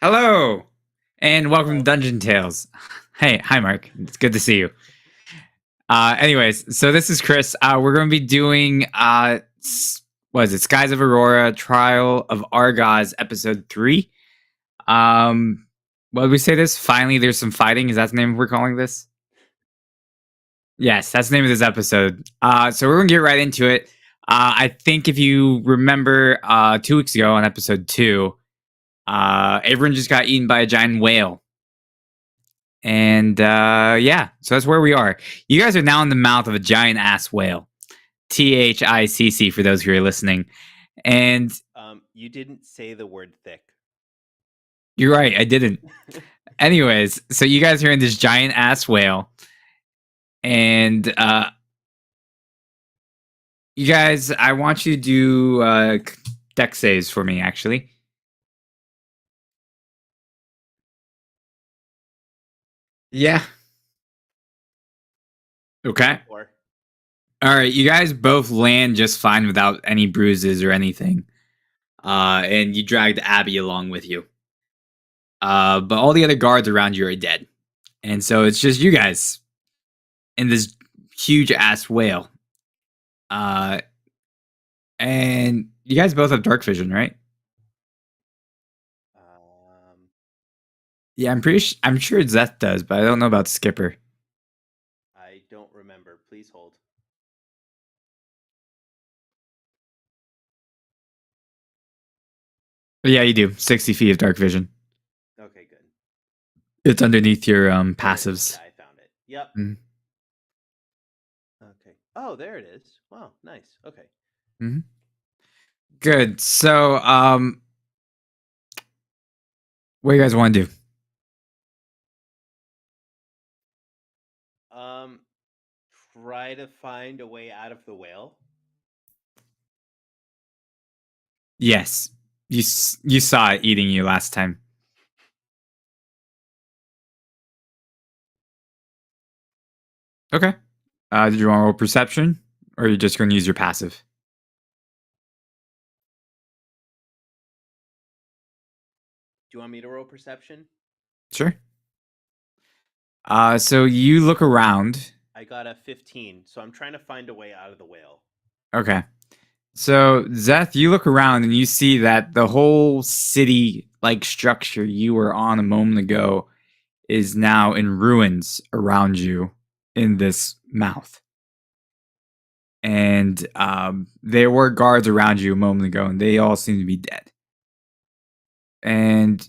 Hello, and welcome to Hello. Dungeon Tales. Hey, hi, Mark. It's good to see you. Anyways, so this is Chris. We're going to be doing what is it? Skies of Aurora, Trial of Argos, episode 3. What did we say this? Finally, there's some fighting. Is that the name we're calling this? Yes, that's the name of this episode. So we're going to get right into it. I think if you remember 2 weeks ago on episode 2, everyone just got eaten by a giant whale. And yeah, so that's where we are. You guys are now in the mouth of a giant ass whale. THICC for those who are listening. And You didn't say the word thick. you're right, I didn't. Anyways, so you guys are in this giant ass whale. And you guys, I want you to do deck saves for me, actually. Yeah. Okay. Or All right, you guys both land just fine without any bruises or anything. And you dragged Abby along with you. But all the other guards around you are dead. And so it's just you guys in this huge ass whale. Uh, and you guys both have dark vision, right? um, Yeah, I'm sure Zeth does, but I don't know about Skipper. I don't remember. Please hold. But yeah, you do. 60 feet of dark vision. Okay, good. It's underneath your There it is. passives. Yeah, I found it. Yep. Mm. Okay. Oh, there it is. Wow, nice. Okay. Mm-hmm. Good. So, what do you guys want to do? Um, Try to find a way out of the whale. Yes, you saw it eating you last time. Okay. Did you want to roll perception, or are you just going to use your passive? Do you want me to roll perception? Sure. So you look around. I got a 15, so I'm trying to find a way out of the whale. Okay. So, Zeth, you look around and you see that the whole city like structure you were on a moment ago is now in ruins around you in this mouth. And there were guards around you a moment ago, and they all seem to be dead. And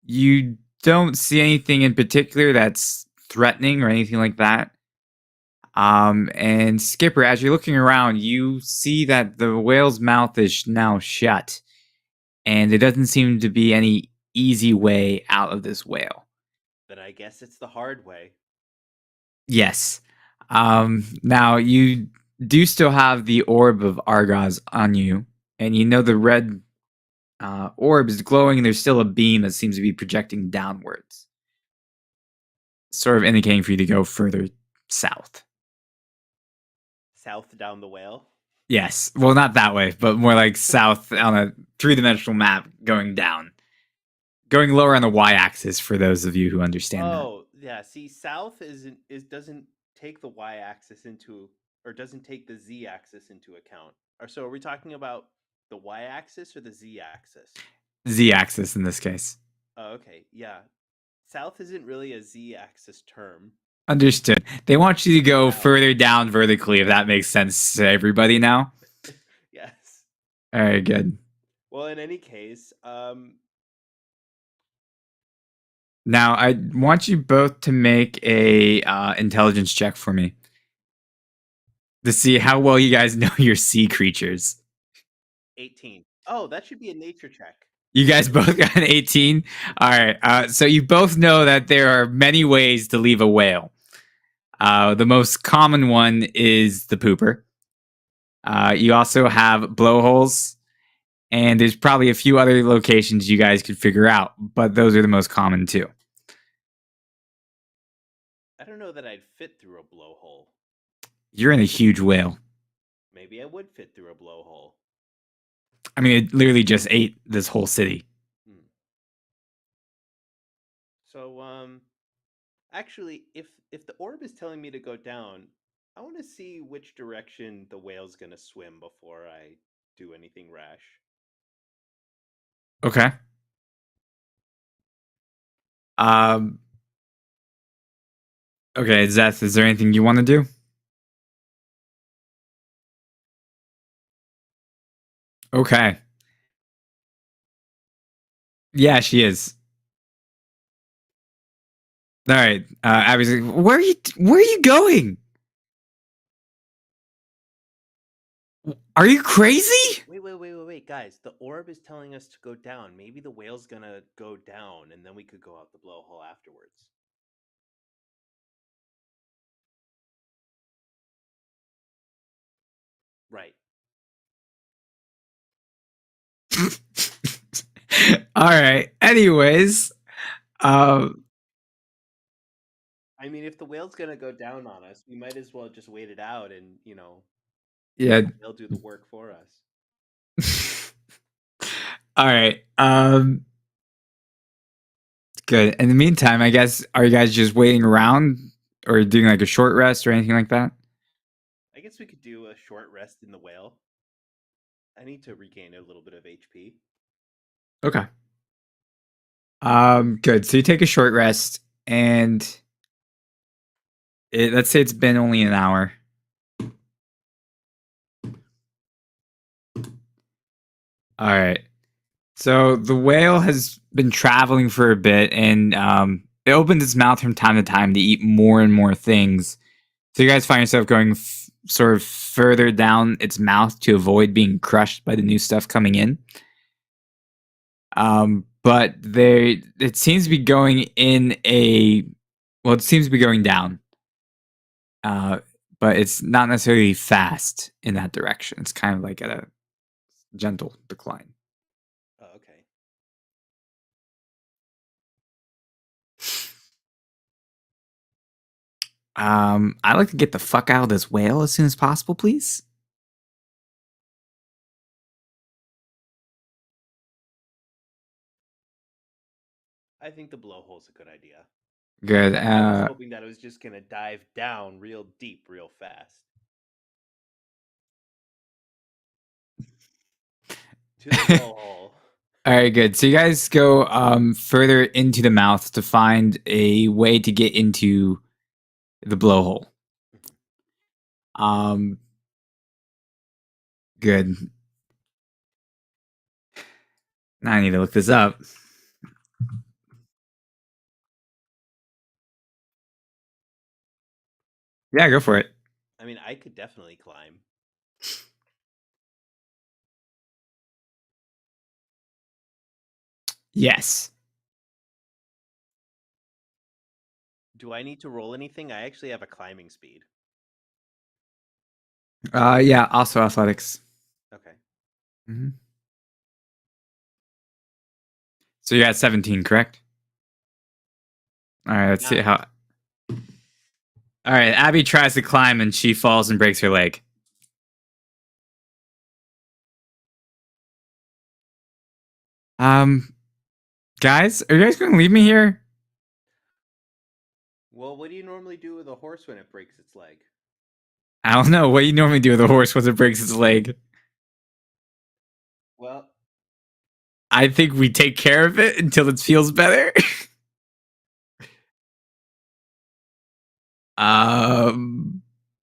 you don't see anything in particular that's threatening or anything like that. And Skipper, as you're looking around, you see that the whale's mouth is now shut, and there doesn't seem to be any easy way out of this whale. Then I guess it's the hard way. Yes. Now you do still have the orb of Argos on you, and you know the red orb is glowing, and there's still a beam that seems to be projecting downwards, sort of indicating for you to go further south. South down the whale. Yes. Well, not that way, but more like south on a three-dimensional map going down. Going lower on the y-axis for those of you who understand that. Oh, yeah. See, south doesn't take the y-axis into, or doesn't take the z-axis into account. Or so are we talking about the y-axis or the z-axis? Z-axis in this case. Oh, okay. Yeah. South isn't really a z-axis term. Understood. They want you to go Wow. further down vertically, if that makes sense to everybody now. Yes. All right, good. Well, in any case, Now, I want you both to make a intelligence check for me to see how well you guys know your sea creatures. 18. Oh, that should be a nature check. You guys both got an 18. All right. So you both know that there are many ways to leave a whale. The most common one is the pooper. You also have blowholes, and there's probably a few other locations you guys could figure out, but those are the most common too. I don't know that I'd fit through a blowhole. You're in a huge whale. Maybe I would fit through a blowhole. I mean, it literally just ate this whole city. Actually, if the orb is telling me to go down, I want to see which direction the whale's gonna swim before I do anything rash. Okay. Um. Okay, Zeth, is there anything you want to do? Okay. Yeah, she is. All right. Abby's like, Where are you going? Are you crazy? Wait, guys! The orb is telling us to go down. Maybe the whale's gonna go down, and then we could go out the blowhole afterwards. Right. All right. Anyways, um, I mean, if the whale's gonna go down on us, we might as well just wait it out and yeah. let the whale do the work for us. All right. Good. In the meantime, I guess, are you guys just waiting around or doing like a short rest or anything like that? I guess we could do a short rest in the whale. I need to regain a little bit of HP. Okay. Good. So you take a short rest, and let's say it's been only an hour. All right. So the whale has been traveling for a bit, and it opens its mouth from time to time to eat more and more things. So you guys find yourself going sort of further down its mouth to avoid being crushed by the new stuff coming in. But it seems to be going in a, well, it seems to be going down. But it's not necessarily fast in that direction. It's kind of like at a gentle decline. Oh, okay. I'd like to get the fuck out of this whale as soon as possible, please. I think the blowhole's a good idea. Good. I was hoping that it was just gonna dive down real deep, real fast. To the blowhole. All right, good. So you guys go further into the mouth to find a way to get into the blowhole. Um, good. Now I need to look this up. Yeah, go for it. I mean, I could definitely climb. Yes. Do I need to roll anything? I actually have a climbing speed. Yeah. Also athletics. Okay. Mm-hmm. So you got 17, correct? All right. Let's see Nice. how. All right. Abby tries to climb and she falls and breaks her leg. Um, guys, are you guys going to leave me here? Well, what do you normally do with a horse when it breaks its leg? I don't know. What do you normally do with a horse once it breaks its leg? Well, I think we take care of it until it feels better. um,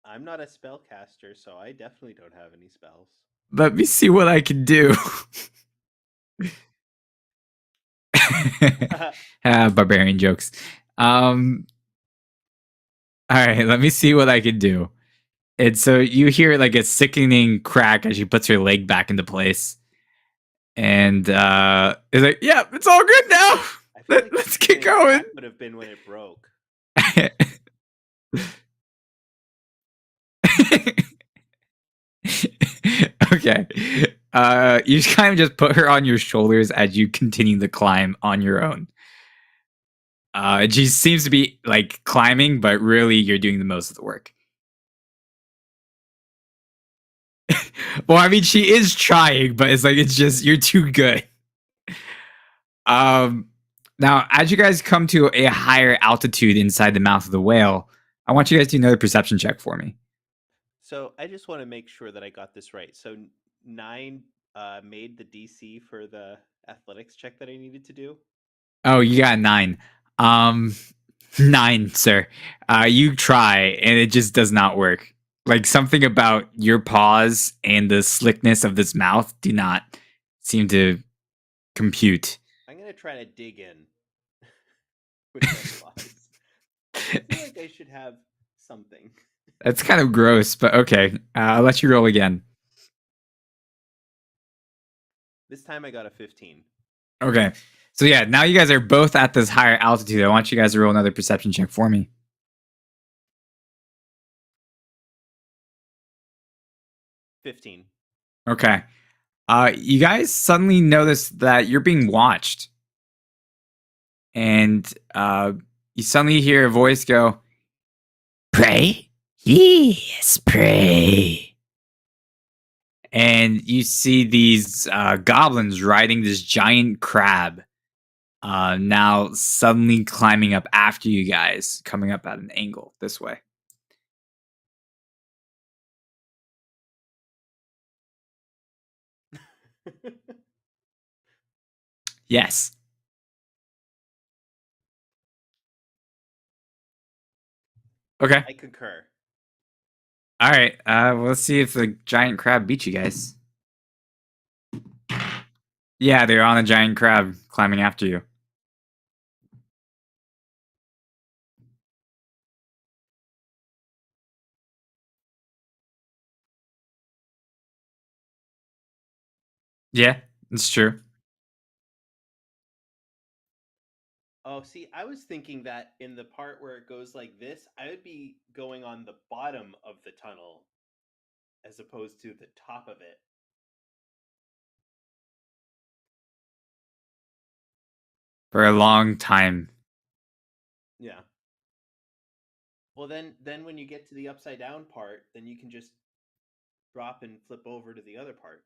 I'm not a spellcaster, so I definitely don't have any spells. Let me see what I can do. Barbarian jokes. All right, let me see what I can do. And so you hear like a sickening crack as she puts her leg back into place. And it's like, yeah, it's all good now. I feel like Let's get going. that would have been when it broke. Okay. You just kind of just put her on your shoulders as you continue the climb on your own. She seems to be like climbing, but really you're doing the most of the work. Well, I mean, she is trying, but it's like it's just you're too good. Um, Now, as you guys come to a higher altitude inside the mouth of the whale, I want you guys to do another perception check for me. So I just want to make sure that I got this right. So nine made the DC for the athletics check that I needed to do. Oh, you got 9. Um, 9, sir. You try, and it just does not work. Like something about your paws and the slickness of this mouth do not seem to compute. I'm gonna try to dig in with my claws. I feel like I should have something. That's kind of gross, but okay. I'll let you roll again. This time I got a 15. Okay. So yeah, now you guys are both at this higher altitude. I want you guys to roll another perception check for me. 15. Okay. You guys suddenly notice that you're being watched. And you suddenly hear a voice go, "Pray? Yes, pray." And you see these goblins riding this giant crab, now suddenly climbing up after you guys, coming up at an angle this way. Yes. Okay. I concur. All right. Well, let's see if the giant crab beats you guys. Yeah, they're on a giant crab climbing after you. Yeah, it's true. Oh, see, I was thinking that in the part where it goes like this, I would be going on the bottom of the tunnel as opposed to the top of it. For a long time. Yeah. Well, then when you get to the upside down part, then you can just drop and flip over to the other part.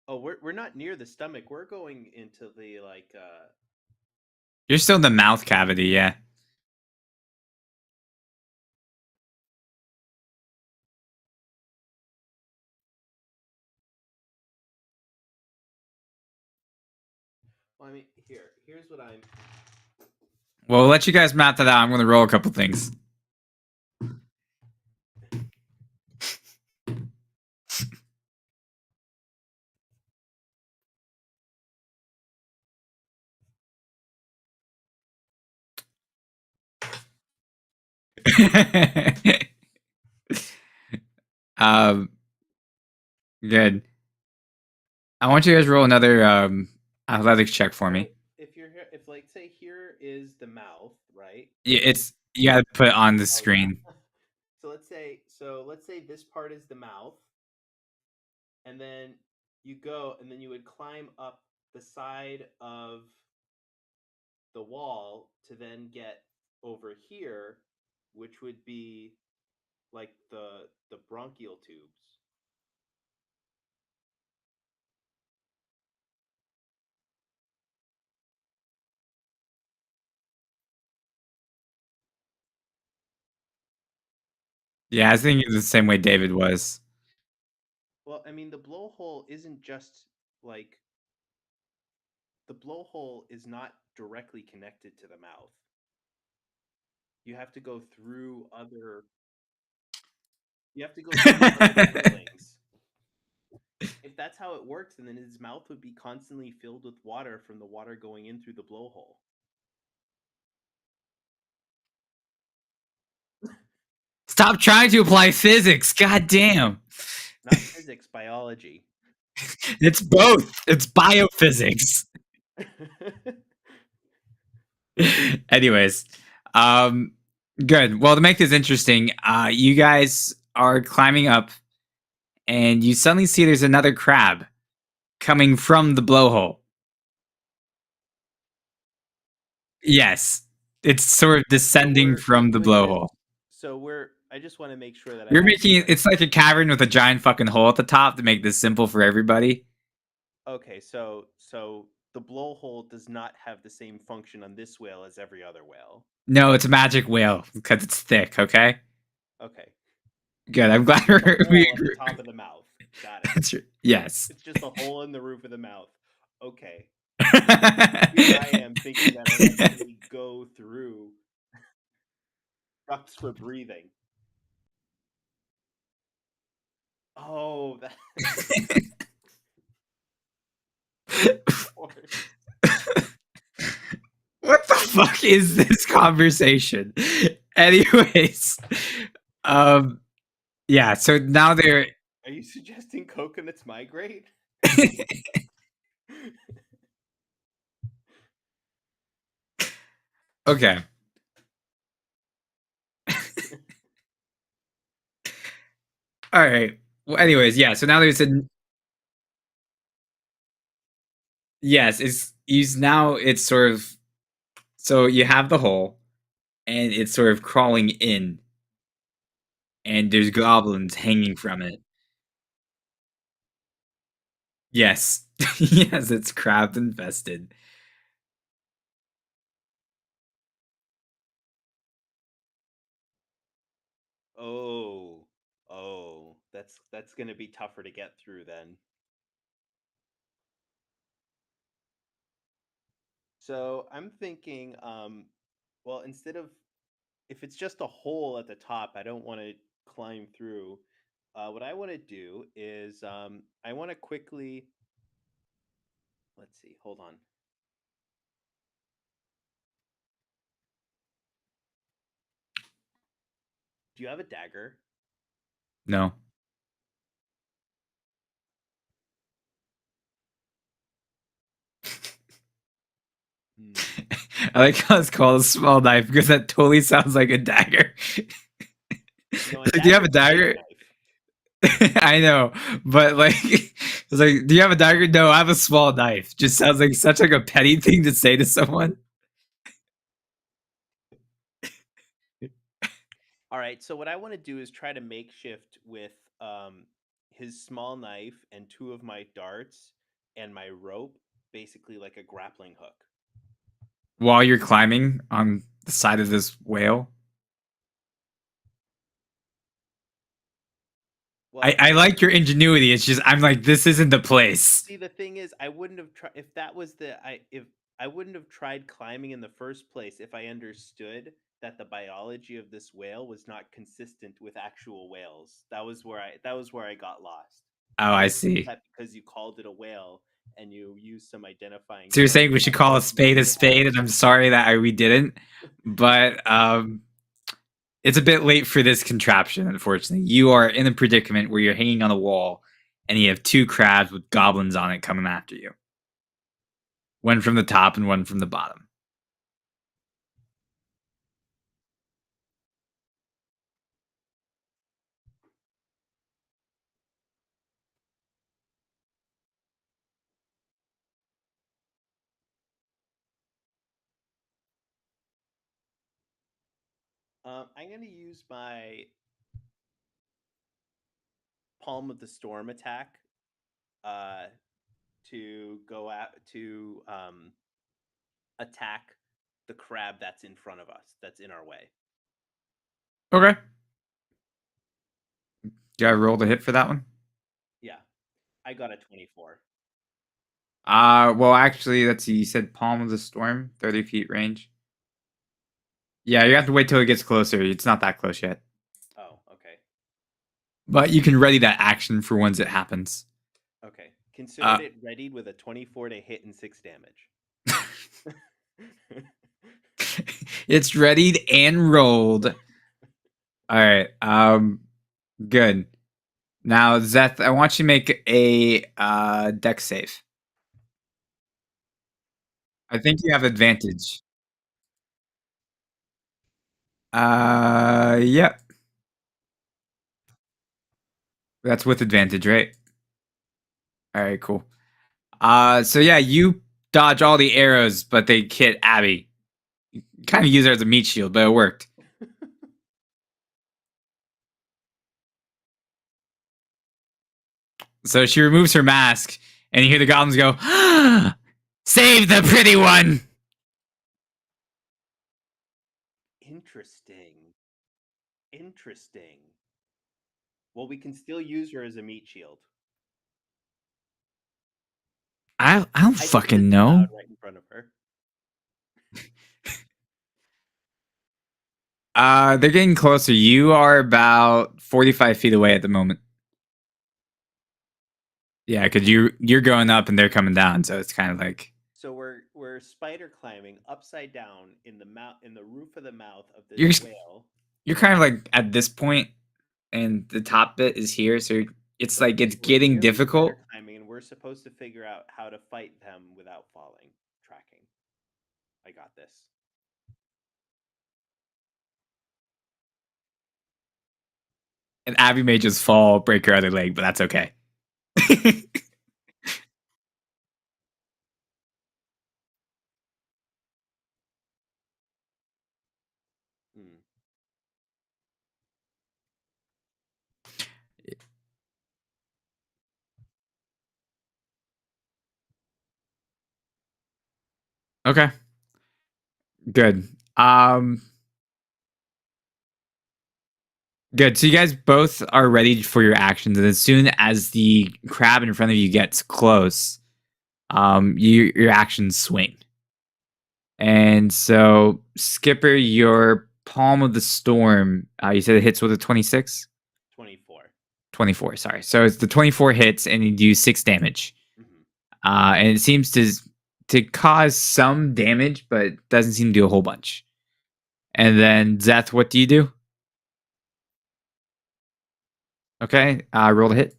Oh, we're not near the stomach. We're going into the like You're still in the mouth cavity, yeah. well, I mean, here's what I'm Well, I'll let you guys map that out. I'm going to roll a couple things. um, good. I want you guys to roll another athletics check for me. if you're here if like say here is the mouth, right? Yeah, it's you got to put it on the Oh, screen. yeah. So let's say this part is the mouth, and then you go and then you would climb up the side of the wall to then get over here, which would be like the bronchial tubes. Yeah, I was thinking the same way David was. Well, I mean, the blowhole isn't just like the blowhole is not directly connected to the mouth. You have to go through other you have to go through other fillings. If that's how it works, then his mouth would be constantly filled with water from the water going in through the blowhole. Stop trying to apply physics. God damn. Not physics, biology. It's both. It's biophysics. Anyways, um, good. Well, to make this interesting, you guys are climbing up, and you suddenly see there's another crab coming from the blowhole. Yes, It's sort of So descending we're from the doing this. blowhole. So we're. I just want to make sure that I You're have this making it. right. It's like a cavern with a giant fucking hole at the top to make this simple for everybody. Okay, so the blowhole does not have the same function on this whale as every other whale. No, it's a magic whale because it's thick. Okay, Okay, good. I'm it's glad just a we hole at the agree. top of the mouth. Got it. Yes. It's just a hole in the roof of the mouth. Okay. Here I am thinking that I actually go through ducts for breathing. Oh, that of course. What the fuck is this conversation? Anyways, um, yeah. So now they're Are you suggesting coconuts migrate? okay. All right. Well, anyways, yeah. So now there's a yes. It's now it's sort of so you have the hole and it's sort of crawling in, and there's goblins hanging from it. Yes, yes, it's crab infested. Oh, that's gonna be tougher to get through then. So I'm thinking, well, instead of if it's just a hole at the top, I don't want to climb through. What I want to do is I want to quickly. Let's see. Hold on. Do you have a dagger? No. Hmm. I like how it's called a small knife because that totally sounds like a dagger. No, a Like, do you have a dagger's a big dagger? knife. I know, but like, it's like, do you have a dagger? No, I have a small knife. Just sounds like such like a petty thing to say to someone. All right. So what I want to do is try to makeshift with his small knife and two of my darts and my rope, basically like a grappling hook. While you're climbing on the side of this whale. Well, I like your ingenuity. It's just I'm like, this isn't the well, place. see, the thing is, I wouldn't have tried if that was the I if I wouldn't have tried climbing in the first place if I understood that the biology of this whale was not consistent with actual whales. That was where I got lost. Oh, I I didn't think see. that because you called it a whale and you used some identifying So you're terms saying we should that call a immediately had spade, and I'm sorry that we didn't. But it's a bit late for this contraption, unfortunately. You are in a predicament where you're hanging on a wall and you have two crabs with goblins on it coming after you. One from the top and one from the bottom. I'm going to use my Palm of the Storm attack uh, to go out to attack the crab that's in front of us, that's in our way. Okay. Do I roll the hit for that one? Yeah, I got a 24. Well, actually, let's see. You said Palm of the Storm, 30 feet range. Yeah, you have to wait till it gets closer. It's not that close yet. Oh, okay. But you can ready that action for once it happens. Okay. Considered Uh, it readied with a 24 to hit and 6 damage. it's readied and rolled. All right. Good. Now, Zeth, I want you to make a deck save. I think you have advantage. Yep. That's with advantage, right? All right, cool. So yeah, you dodge all the arrows, but they hit Abby. Kind of use her as a meat shield, but it worked. So she removes her mask, and you hear the goblins go, "Save the pretty one!" Interesting. Interesting. Well, we can still use her as a meat shield. I don't I just said fucking it know. loud right in front of her. They're getting closer. You are about 45 feet away at the moment. Yeah, because you're going up and they're coming down, so it's kind of like So we're spider climbing upside down in the mouth in the roof of the mouth of this you're whale. you're kind of like at this point, and the top bit is here, so it's like it's We're getting clearly difficult. spider climbing, and we're supposed to figure out how to fight them without falling. Tracking. I got this. And Abby may just fall, break her other leg, but that's okay. Hmm. Okay, good. Um, Good. So you guys both are ready for your actions, and as soon as the crab in front of you gets close, your actions swing. And so, Skipper, your Palm of the Storm, you said it hits with a 26? 24. 24, sorry. So it's the 24 hits, and you do 6 damage. Mm-hmm. And it seems to cause some damage, but doesn't seem to do a whole bunch. And then, Zeth, what do you do? Okay, roll to hit.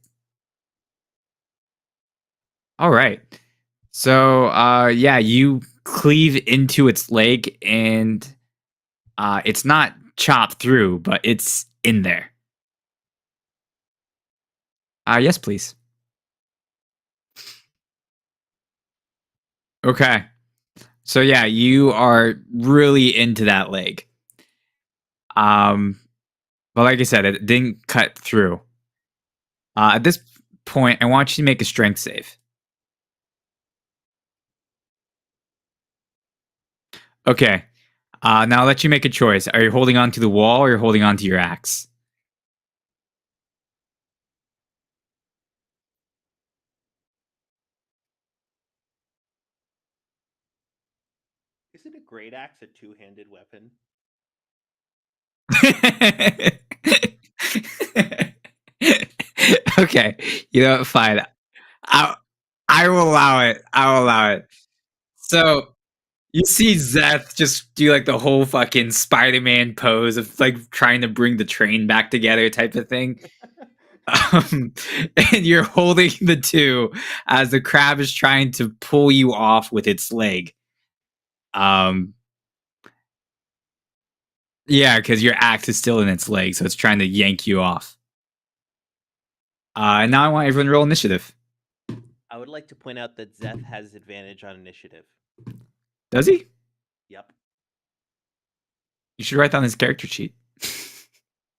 All right. So, yeah, you cleave into its leg, and it's not chopped through, but it's in there. Yes, please. Okay. So yeah, you are really into that leg. But like I said, it didn't cut through. At this point, I want you to make a strength save. Okay. Now I'll let you make a choice. Are you holding on to the wall or you're holding on to your axe? Isn't a great axe a two-handed weapon? Okay. You know what? Fine. I I will allow it. I will allow it. So you see Zeth just do like the whole fucking Spider-Man pose of like trying to bring the train back together type of thing. Um, and you're holding the two as the crab is trying to pull you off with its leg. Um, yeah, because your axe is still in its leg, so it's trying to yank you off. And now I want everyone to roll initiative. I would like to point out that Zeth has advantage on initiative. Does he? Yep. You should write down his character sheet.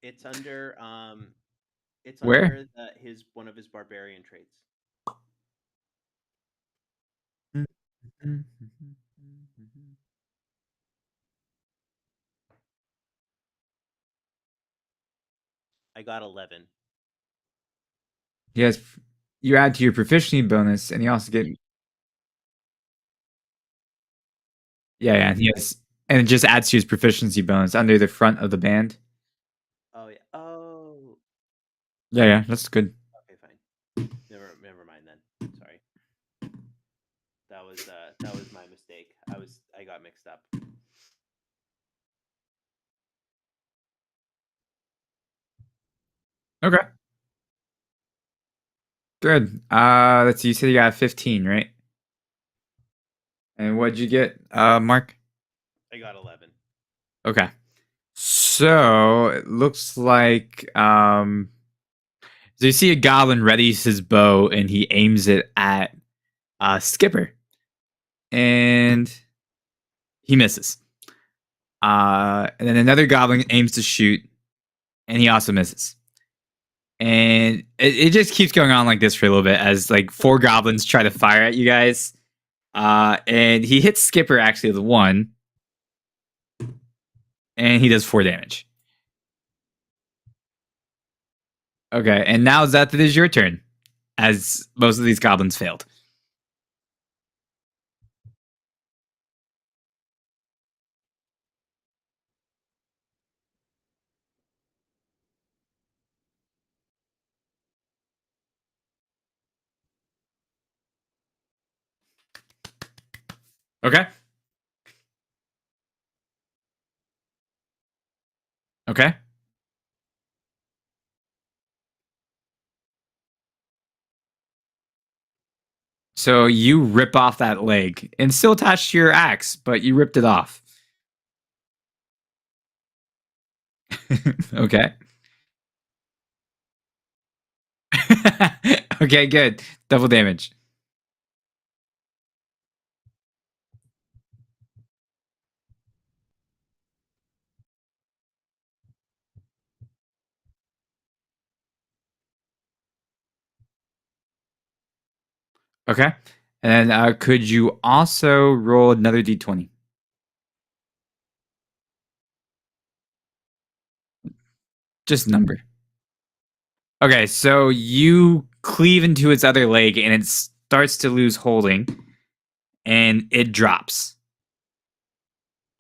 It's under it's Where? under his one of his barbarian traits. I got 11. Yes, you add to your proficiency bonus, and you also get yeah, yes, and it just adds to his proficiency bonus under the front of the band. Oh yeah. Oh. Yeah, that's good. Okay, fine. Never mind then. Sorry. That was my mistake. I got mixed up. Okay, good. Let's see. You said you got 15, right? And what'd you get, Mark? I got 11. Okay. So it looks like so you see a goblin readies his bow and he aims it at Skipper. And he misses. And then another goblin aims to shoot, and he also misses. And it just keeps going on like this for a little bit as like four goblins try to fire at you guys. And he hits Skipper actually with one, and he does 4 damage. Okay, and now Zeth, it is your turn, as most of these goblins failed. Okay. Okay. So you rip off that leg and still attached to your axe, but you ripped it off. Okay. Okay, good. Double damage. Okay. And could you also roll another d20? Just number. Okay, so you cleave into its other leg and it starts to lose holding and it drops.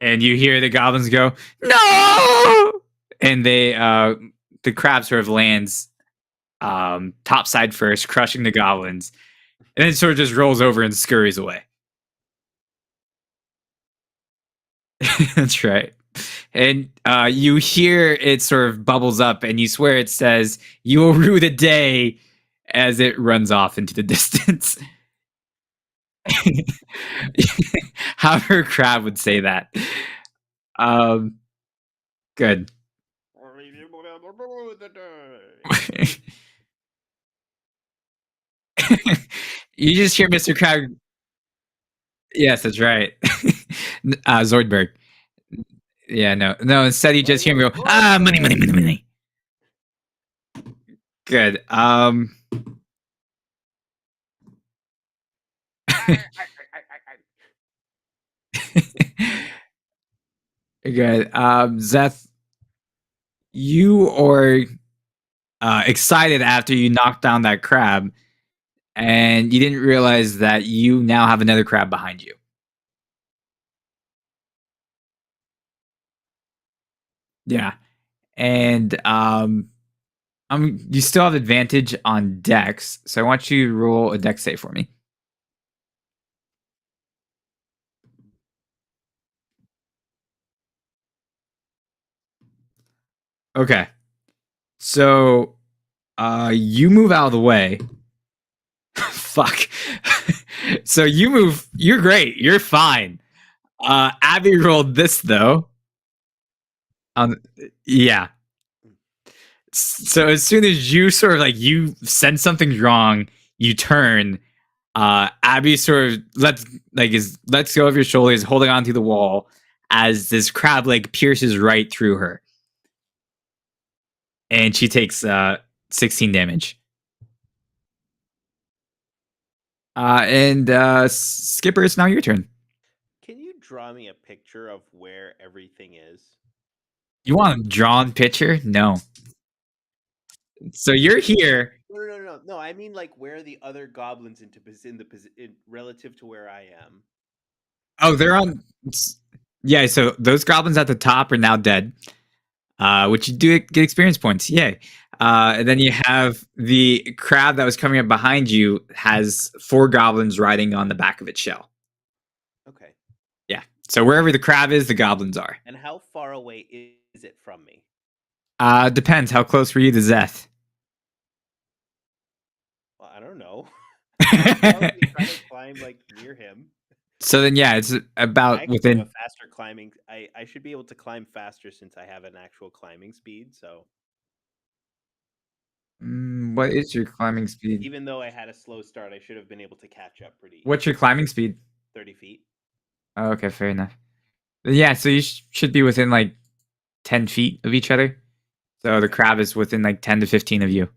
And you hear the goblins go, "No!" And the crab sort of lands top side first, crushing the goblins. And then sort of just rolls over and scurries away. That's right. And you hear it sort of bubbles up, and you swear it says, "You will rue the day," as it runs off into the distance. However, Crab would say that. Um, good. You just hear Mr. Crab. Yes, that's right. Zoidberg. Yeah, no. Instead, you just hear him go, money, money, money, money. Good. Good. Zeth, you are excited after you knocked down that crab, and you didn't realize that you now have another crab behind you. Yeah, and you still have advantage on Dex, so I want you to roll a Dex save for me. Okay, so you move out of the way. Fuck. So you move. You're great. You're fine. Abby rolled this though. Yeah. So as soon as you sort of like you sense something's wrong, you turn. Abby sort of lets go of your shoulders, holding onto the wall as this crab leg pierces right through her, and she takes 16 damage. And Skipper, it's now your turn. Can you draw me a picture of where everything is? You want a drawn picture? No. So you're here. No. I mean, like, where are the other goblins relative to where I am? Oh, they're on. Yeah, so those goblins at the top are now dead, which you do get experience points. Yay. And then you have the crab that was coming up behind you has 4 goblins riding on the back of its shell. Okay. Yeah. So wherever the crab is, the goblins are. And how far away is it from me? Depends. How close were you to Zeth? Well, I don't know. I was trying to climb like near him. So then, yeah, it's about within a faster climbing. I should be able to climb faster since I have an actual climbing speed. So, what is your climbing speed? even though I had a slow start, I should have been able to catch up pretty. What's your climbing speed? 30 feet. Oh, okay, fair enough. Yeah, so you should be within like 10 feet of each other. So the Okay. crab is within like 10 to 15 of you.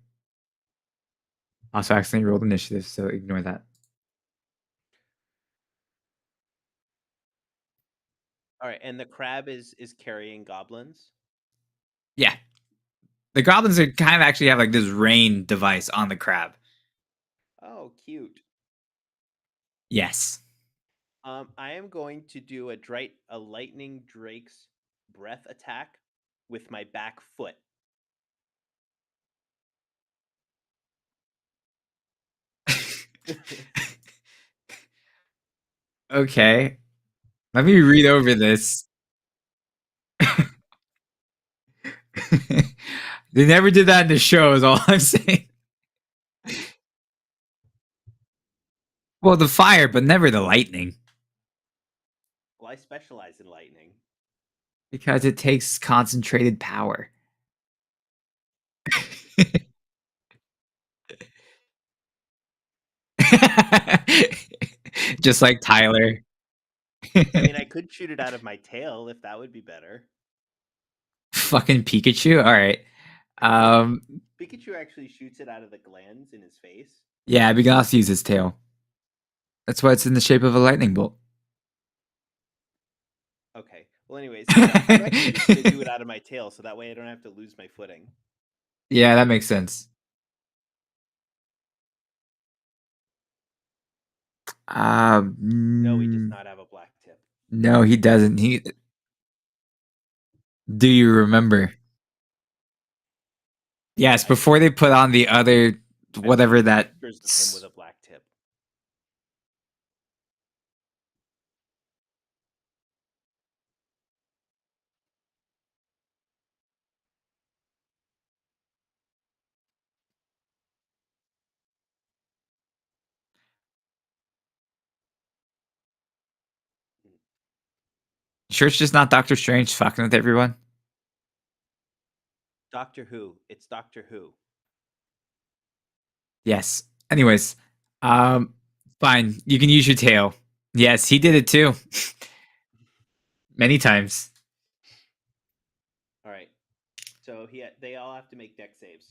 Also, accidentally rolled initiative, so ignore that. All right, and the crab is carrying goblins. Yeah, the goblins are kind of actually have like this rain device on the crab. Oh, cute. Yes. I am going to do a lightning Drake's breath attack with my back foot. Okay. Let me read over this. They never did that in the show, is all I'm saying. Well, the fire, but never the lightning. Well, I specialize in lightning. Because it takes concentrated power. Just like Tyler. I mean, I could shoot it out of my tail if that would be better. Fucking Pikachu. All right. Well, Um, Pikachu actually shoots it out of the glands in his face. yeah, Bignos uses his tail. That's why it's in the shape of a lightning bolt. Okay. Well, anyways, I'm actually just gonna do it out of my tail, so that way I don't have to lose my footing. Yeah, that makes sense. No, he does not have a black tip. No, he doesn't. Do you remember? Yes, I've before they put on the other I've whatever seen that. pictures of him with a black tip. Sure, it's just not Doctor Strange fucking with everyone. Doctor Who. It's Doctor Who. Yes. Anyways, um, fine. You can use your tail. Yes, he did it too. Many times. All right. So they all have to make deck saves.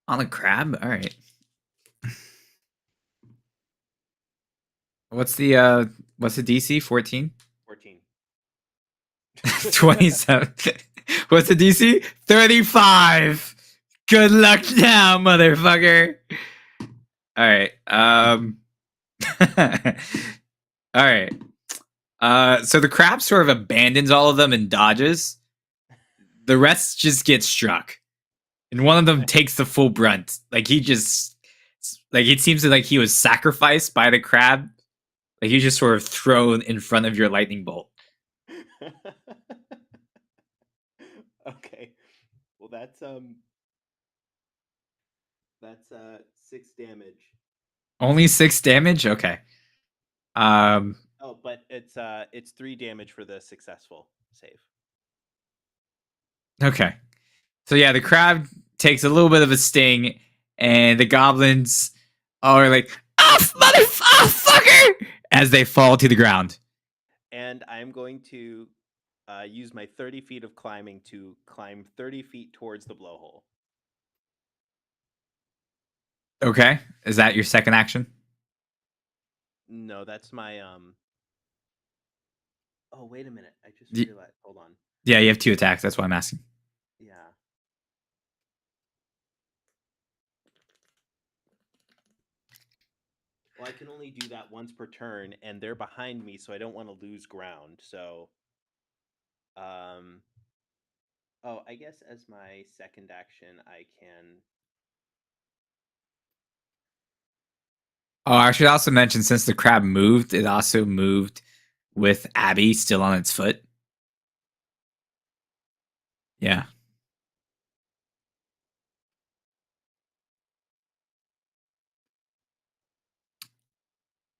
On a crab? All right. What's the DC? 14? 14. 27. What's the DC? 35. Good luck now, motherfucker. All right. All right. So the crab sort of abandons all of them and dodges. The rest just get struck. And one of them takes the full brunt. Like he just like it seems like he was sacrificed by the crab. Like he just sort of thrown in front of your lightning bolt. Okay. Well, that's 6 damage. Only 6 damage? Okay. Um Oh, but it's 3 damage for the successful save. okay. So yeah, the crab takes a little bit of a sting, and the goblins are like, fucker! As they fall to the ground. And I'm going to use my 30 feet of climbing to climb 30 feet towards the blowhole. Okay. Is that your second action? No, that's my Oh, wait a minute. I just Y- realized. Hold on. yeah, you have 2 attacks. That's why I'm asking. Yeah. Well, I can only do that once per turn, and they're behind me, so I don't want to lose ground. So, um, oh, I guess as my second action, I can. Oh, I should also mention since the crab moved, it also moved with Abby still on its foot. Yeah.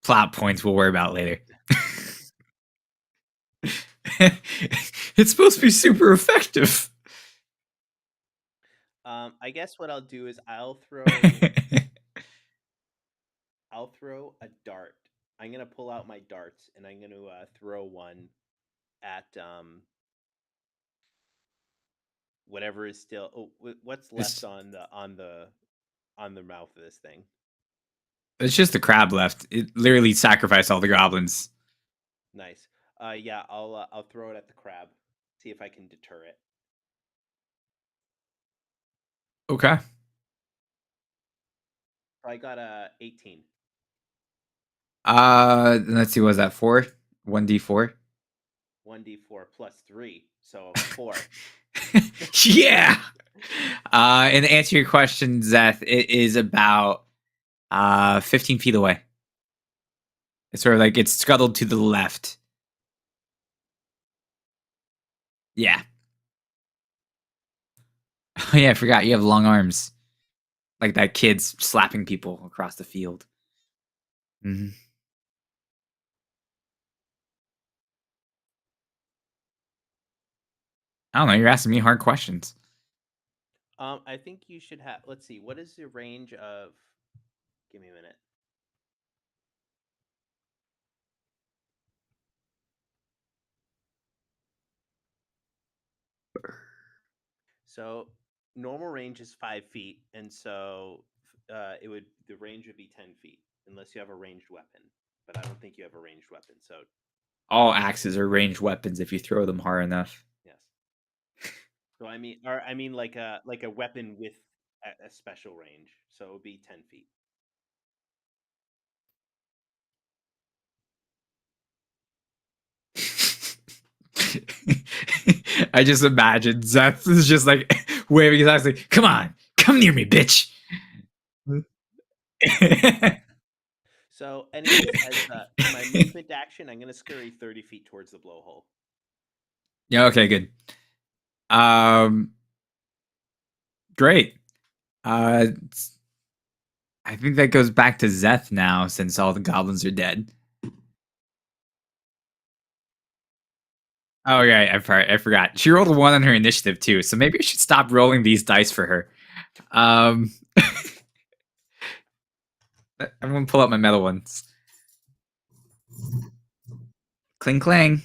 Plot points we'll worry about later. It's supposed to be super effective. I guess what I'll do is I'll throw a dart. I'm gonna pull out my darts and I'm gonna throw one at whatever is still. Oh, what's left It's on the mouth of this thing? it's just the crab left. It literally sacrificed all the goblins. Nice. Yeah, I'll throw it at the crab. See if I can deter it. Okay. So I got a 18. Let's see, what was that 4? 1d4. 1d4 plus 3, so 4. Yeah. And to answer your question, Zeth, it is about 15 feet away. It's sort of like it's scuttled to the left. Yeah. Oh yeah, I forgot you have long arms, like that kid's slapping people across the field. Hmm. I don't know. You're asking me hard questions. I think you should have. Let's see. What is the range of? Give me a minute. So normal range is 5 feet, and so the range would be 10 feet unless you have a ranged weapon. But I don't think you have a ranged weapon. So All axes are ranged weapons if you throw them hard enough. yes. So I mean like a weapon with a special range. So it would be 10 feet. I just imagine Zeth is just like waving his eyes like, come on, come near me, bitch. So, anyways, as my movement action, I'm gonna scurry 30 feet towards the blowhole. Yeah, okay, good. Um Great. Uh I think that goes back to Zeth now since all the goblins are dead. Oh yeah, I forgot. She rolled a 1 on her initiative too, so maybe I should stop rolling these dice for her. Um I'm gonna pull out my metal ones. Cling clang.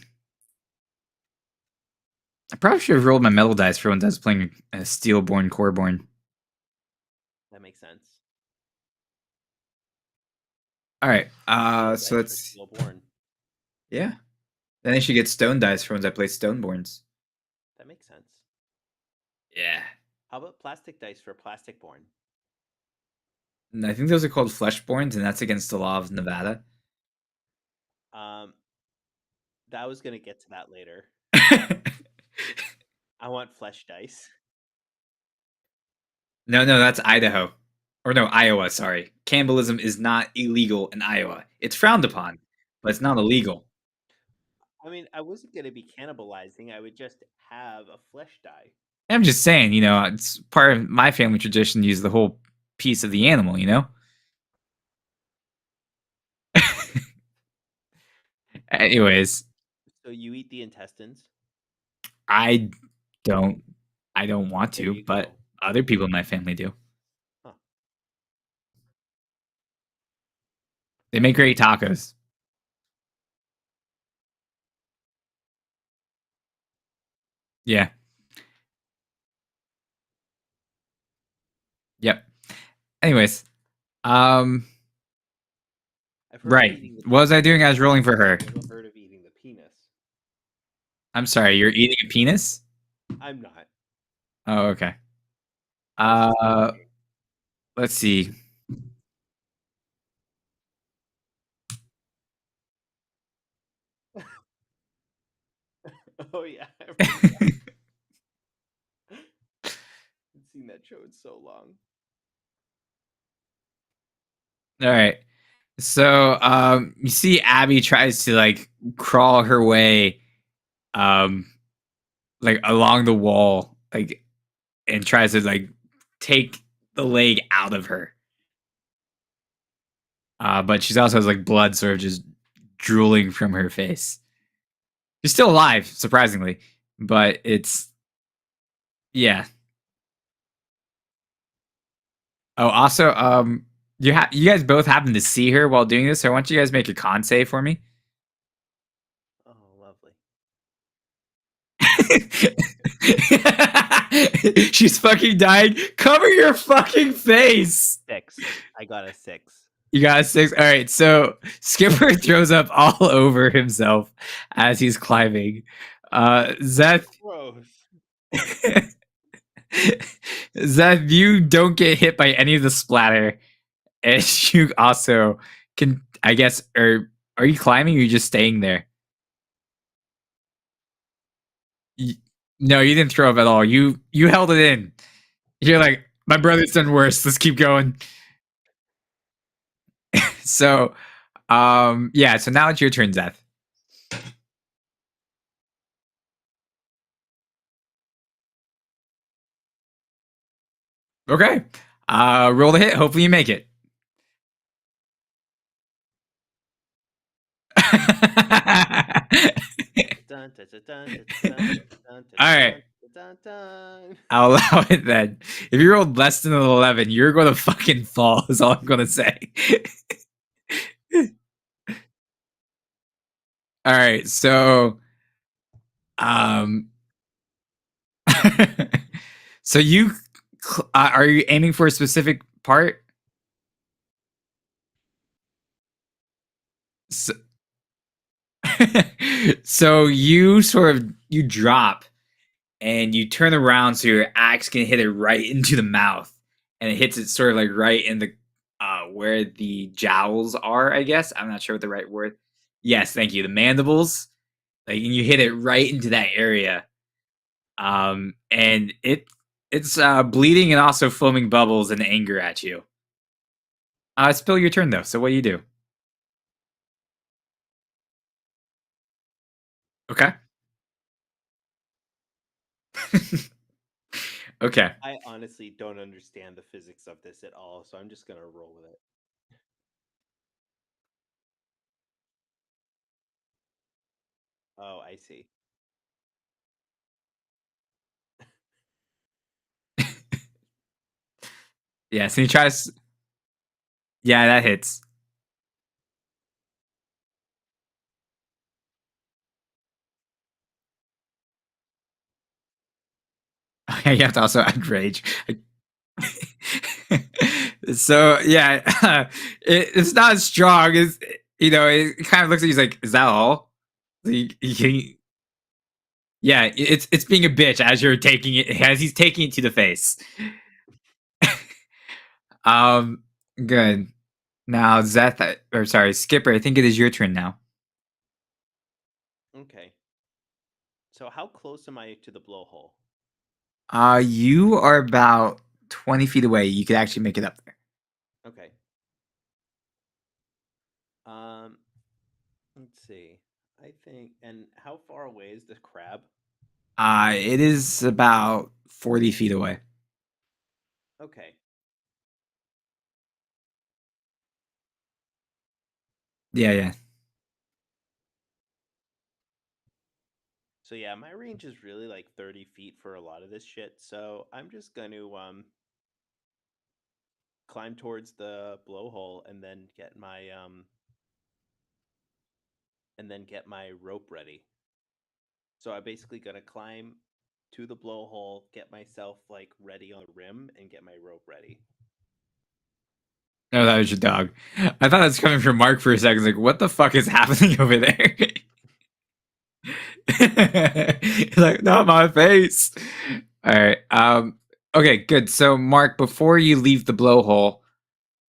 I probably should have rolled my metal dice for when I was playing a Steelborn Coreborn. That makes sense. All right. Steel So dice for let's stillborn. yeah. Then I should get stone dice for when I play Stoneborns. That makes sense. Yeah. How about plastic dice for plasticborn? And I think those are called Fleshborns, and that's against the law of Nevada. Um, that was gonna get to that later. I want flesh dice. No, that's Idaho. Or no, Iowa, sorry. Cannibalism is not illegal in Iowa. It's frowned upon, but it's not illegal. I mean, I wasn't gonna be cannibalizing. I would just have a flesh die. I'm just saying, it's part of my family tradition to use the whole piece of the animal, Anyways, So you eat the intestines. I don't I don't want There to, you but go. other people in my family do. Huh. They make great tacos. Yeah. Yep. Anyways, um, I've heard of right. eating the What was I doing? I was rolling for her. I've never heard of eating the penis. I'm sorry. You're eating a penis? I'm not. Oh, okay. I was just Uh, asking. let's see. Oh yeah, I remember that. I've seen that show in so long. All right. So, you see Abby tries to like crawl her way, um, like along the wall, like, and tries to like take the leg out of her. But she's also has like blood sort of just drooling from her face. She's still alive, surprisingly, but it's yeah. Oh, also, You guys both happen to see her while doing this, so I want you guys to make a con save for me. Oh, lovely. She's fucking dying. Cover your fucking face. 6. I got a 6. You got a 6. All right, so Skipper throws up all over himself as he's climbing. Zeth, Gross. Zeth, you don't get hit by any of the splatter, and you also can, I guess, or are you climbing? Or are you just staying there? Y- No, you didn't throw up at all. You held it in. You're like, my brother's done worse. Let's keep going. So, yeah. So now it's your turn, Zeth. Okay. Roll the hit. Hopefully you make it. Dun, dun, dun, dun, dun, dun, dun, All right. dun, dun. I'll allow it then. If you rolled less than an 11, you're going to fucking fall, is all I'm going to say. All right. So, um, so you are you aiming for a specific part? So, so you sort of you drop and you turn around so your axe can hit it right into the mouth, and it hits it sort of like right in the where the jowls are. I guess I'm not sure what the right word. Yes, thank you. The mandibles, like, and you hit it right into that area, and it's bleeding and also foaming bubbles and anger at you. It's still your turn though. So what do you do? Okay. Okay. I honestly don't understand the physics of this at all, so I'm just gonna roll with it. Oh, I see. Yes, and he tries. Yeah, that hits. Okay, you have to also add rage. So yeah, it's not as strong as, it kind of looks at you like, is that all? Yeah, it's being a bitch as you're taking it, as he's taking it to the face. um, Good. Now Zeth, or sorry, Skipper, I think it is your turn now. Okay. So how close am I to the blowhole? You are about 20 feet away. You could actually make it up there. Okay. Let's see. I think, and how far away is the crab? It is about 40 feet away. Okay. Yeah, yeah. So yeah, my range is really like 30 feet for a lot of this shit. So I'm just going to climb towards the blowhole and then get my rope ready. So I'm basically going to climb to the blowhole, get myself like ready on the rim and get my rope ready. No, that was your dog. I thought it was coming from Mark for a second. Like, what the fuck is happening over there? Like, not my face. All right. Okay, good. So, Mark, before you leave the blowhole,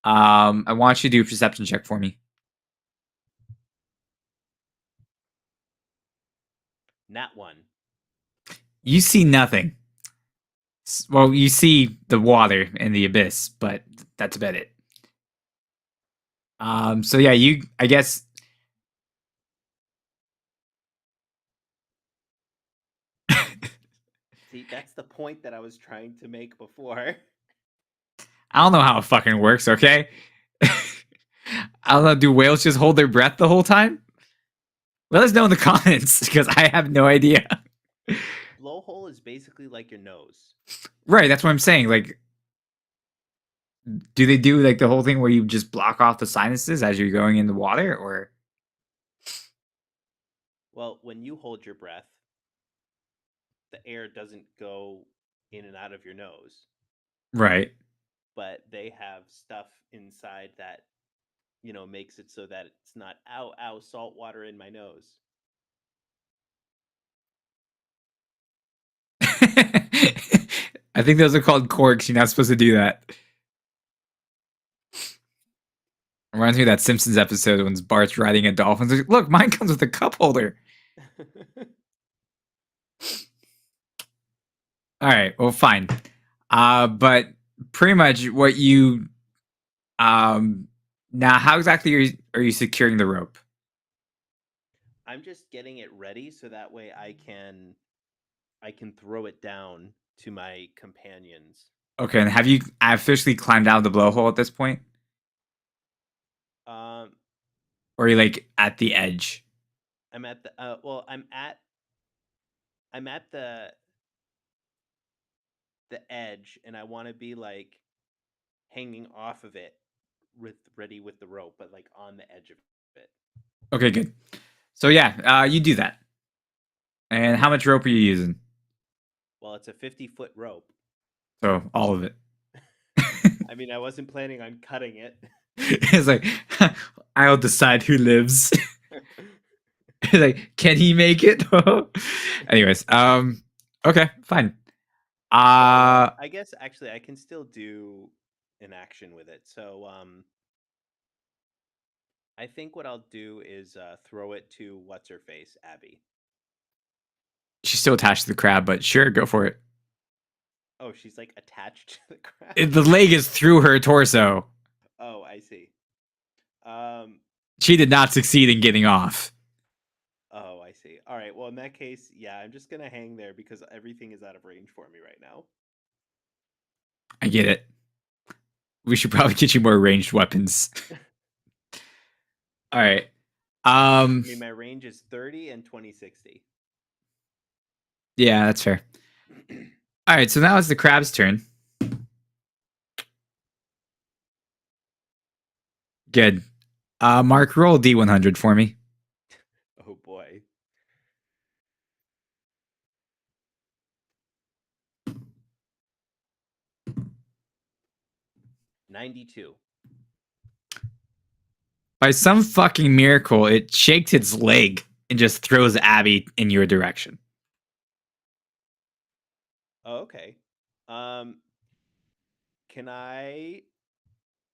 I want you to do a perception check for me. Nat 1. You see nothing. Well, you see the water and the abyss, but that's about it. So yeah, I guess. See, that's the point that I was trying to make before. I don't know how it fucking works, okay? I don't know, do whales just hold their breath the whole time? Let us know in the comments, because I have no idea. Blowhole is basically like your nose. Right, that's what I'm saying. Like, Do they do like the whole thing where you just block off the sinuses as you're going in the water, or Well, when you hold your breath, the air doesn't go in and out of your nose, right? but they have stuff inside that, makes it so that it's not ow ow salt water in my nose. I think those are called corks. You're not supposed to do that. Reminds me of that Simpsons episode when Bart's riding a dolphin. Like, look, mine comes with a cup holder. All right, well, fine. But pretty much what you um now, how exactly are you securing the rope? I'm just getting it ready so that way I can throw it down to my companions. Okay, and have you officially climbed out of the blowhole at this point, Um, or are you like at the edge? I'm at the well, I'm at the edge, and I want to be like hanging off of it, ready with the rope, but like on the edge of it. Okay, good. So yeah, you do that. And how much rope are you using? Well, it's a 50-foot rope. So all of it. I mean, I wasn't planning on cutting it. It's like I'll decide who lives. Like, can he make it? Anyways, okay, fine. I guess actually I can still do an action with it. So I think what I'll do is throw it to what's her face, Abby. She's still attached to the crab, but sure, go for it. Oh, she's like attached to the crab. The leg is through her torso. Oh, I see. Um. She did not succeed in getting off. Oh, I see. All right. Well, in that case, yeah, I'm just gonna hang there because everything is out of range for me right now. I get it. We should probably get you more ranged weapons. All right. I mean, my range is 30 and 2060. Yeah, that's fair. All right, so now it's the crab's turn. Good. Mark, roll D100 for me. Oh boy. $92. By some fucking miracle, it shakes its leg and just throws Abby in your direction. Oh, okay. Can I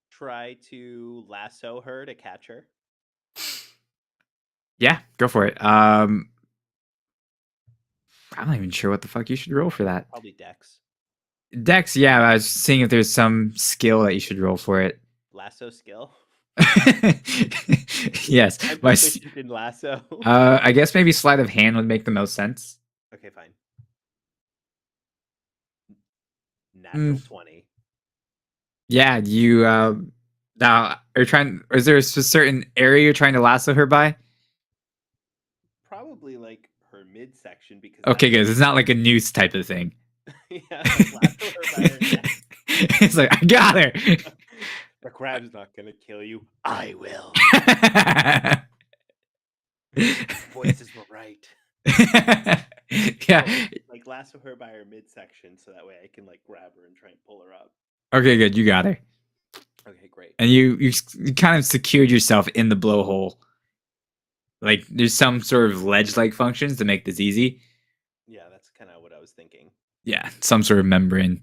try to lasso her to catch her? Yeah, go for it. I'm not even sure what the fuck you should roll for that. Probably Dex. Dex, yeah, I was seeing if there's some skill that you should roll for it. Lasso skill. Yes, I'm proficient in lasso. I guess maybe sleight of hand would make the most sense. Okay, fine. Natural 20. Yeah, you now are trying. Is there a certain area you're trying to lasso her by? Probably like her midsection because. Okay, good. It's not like a noose type of thing. Yeah, lasso her by her neck. It's like, I got her. The crab's not gonna kill you. I will. Voices were right. Yeah. So, like lasso her by her midsection so that way I can like grab her and try and pull her up. Okay, good. You got her. Okay, great. And you kind of secured yourself in the blowhole. Like there's some sort of ledge-like functions to make this easy. Yeah, that's kind of what I was thinking. Yeah, some sort of membrane.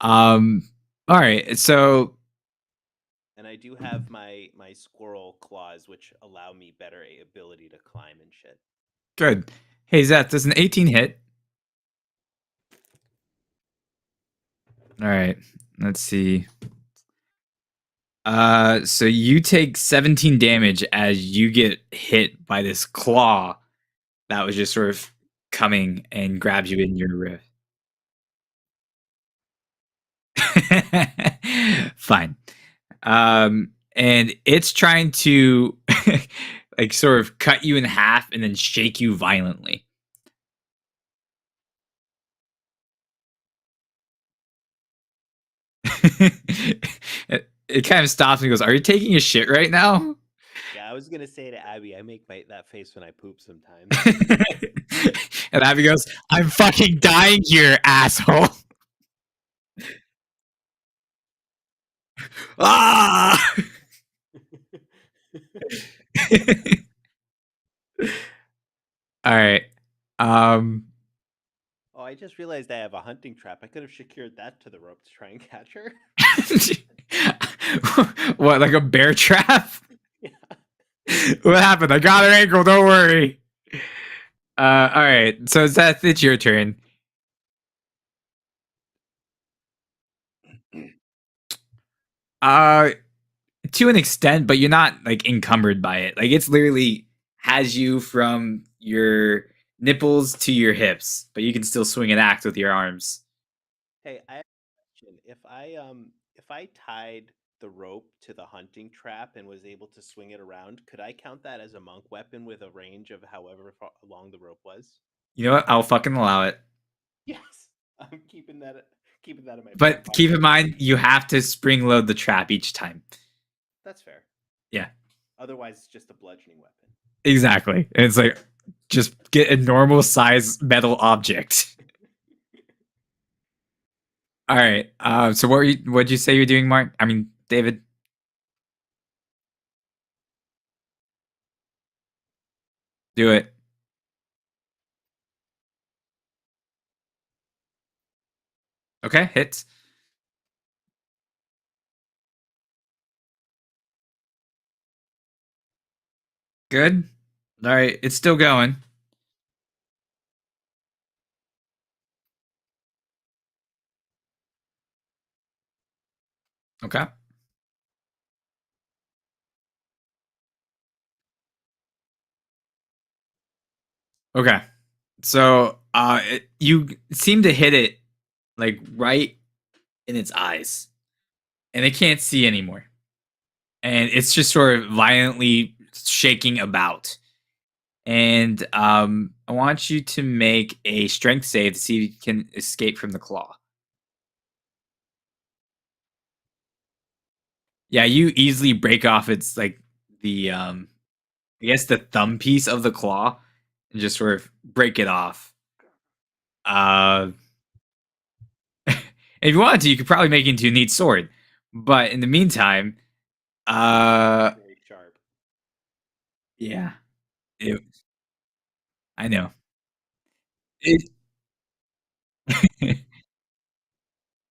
All right, so. And I do have my squirrel claws, which allow me better ability to climb and shit. Good. Hey, Zeth, does an 18 hit? All right, let's see. So you take 17 damage as you get hit by this claw that was just sort of coming and grabs you in your wrist. Fine. And it's trying to like sort of cut you in half and then shake you violently. it kind of stops and goes, "Are you taking a shit right now?" Yeah, I was gonna say to Abby, I make that face when I poop sometimes. And Abby goes, "I'm fucking dying here, asshole." Ah! All right. Um Oh, I just realized I have a hunting trap. I could have secured that to the rope to try and catch her. what, like a bear trap? Yeah. What happened? I got her ankle, don't worry. All right. So Seth, it's your turn. Uh to an extent, but you're not like encumbered by it. Like it's literally has you from your nipples to your hips, but you can still swing an axe with your arms. Hey, I have a question. If I tied the rope to the hunting trap and was able to swing it around, could I count that as a monk weapon with a range of however far long the rope was? You know what? I'll fucking allow it. Yes. I'm keeping that in my back But keep pocket. in mind, you have to spring load the trap each time. That's fair. Yeah, Otherwise, it's just a bludgeoning weapon. exactly. And it's like just get a normal size metal object. All right. So what'd you say you're doing, Mark? I mean, David. Do it. Okay, hits. Good. All right, it's still going. Okay. Okay. So, you seem to hit it like right in its eyes, and it can't see anymore, and it's just sort of violently shaking about. And I want you to make a strength save to see if you can escape from the claw. Yeah, you easily break off its like the I guess the thumb piece of the claw and just sort of break it off. Uh if you wanted to, you could probably make it into a neat sword. But in the meantime, uh Very sharp. yeah, it, I know. It,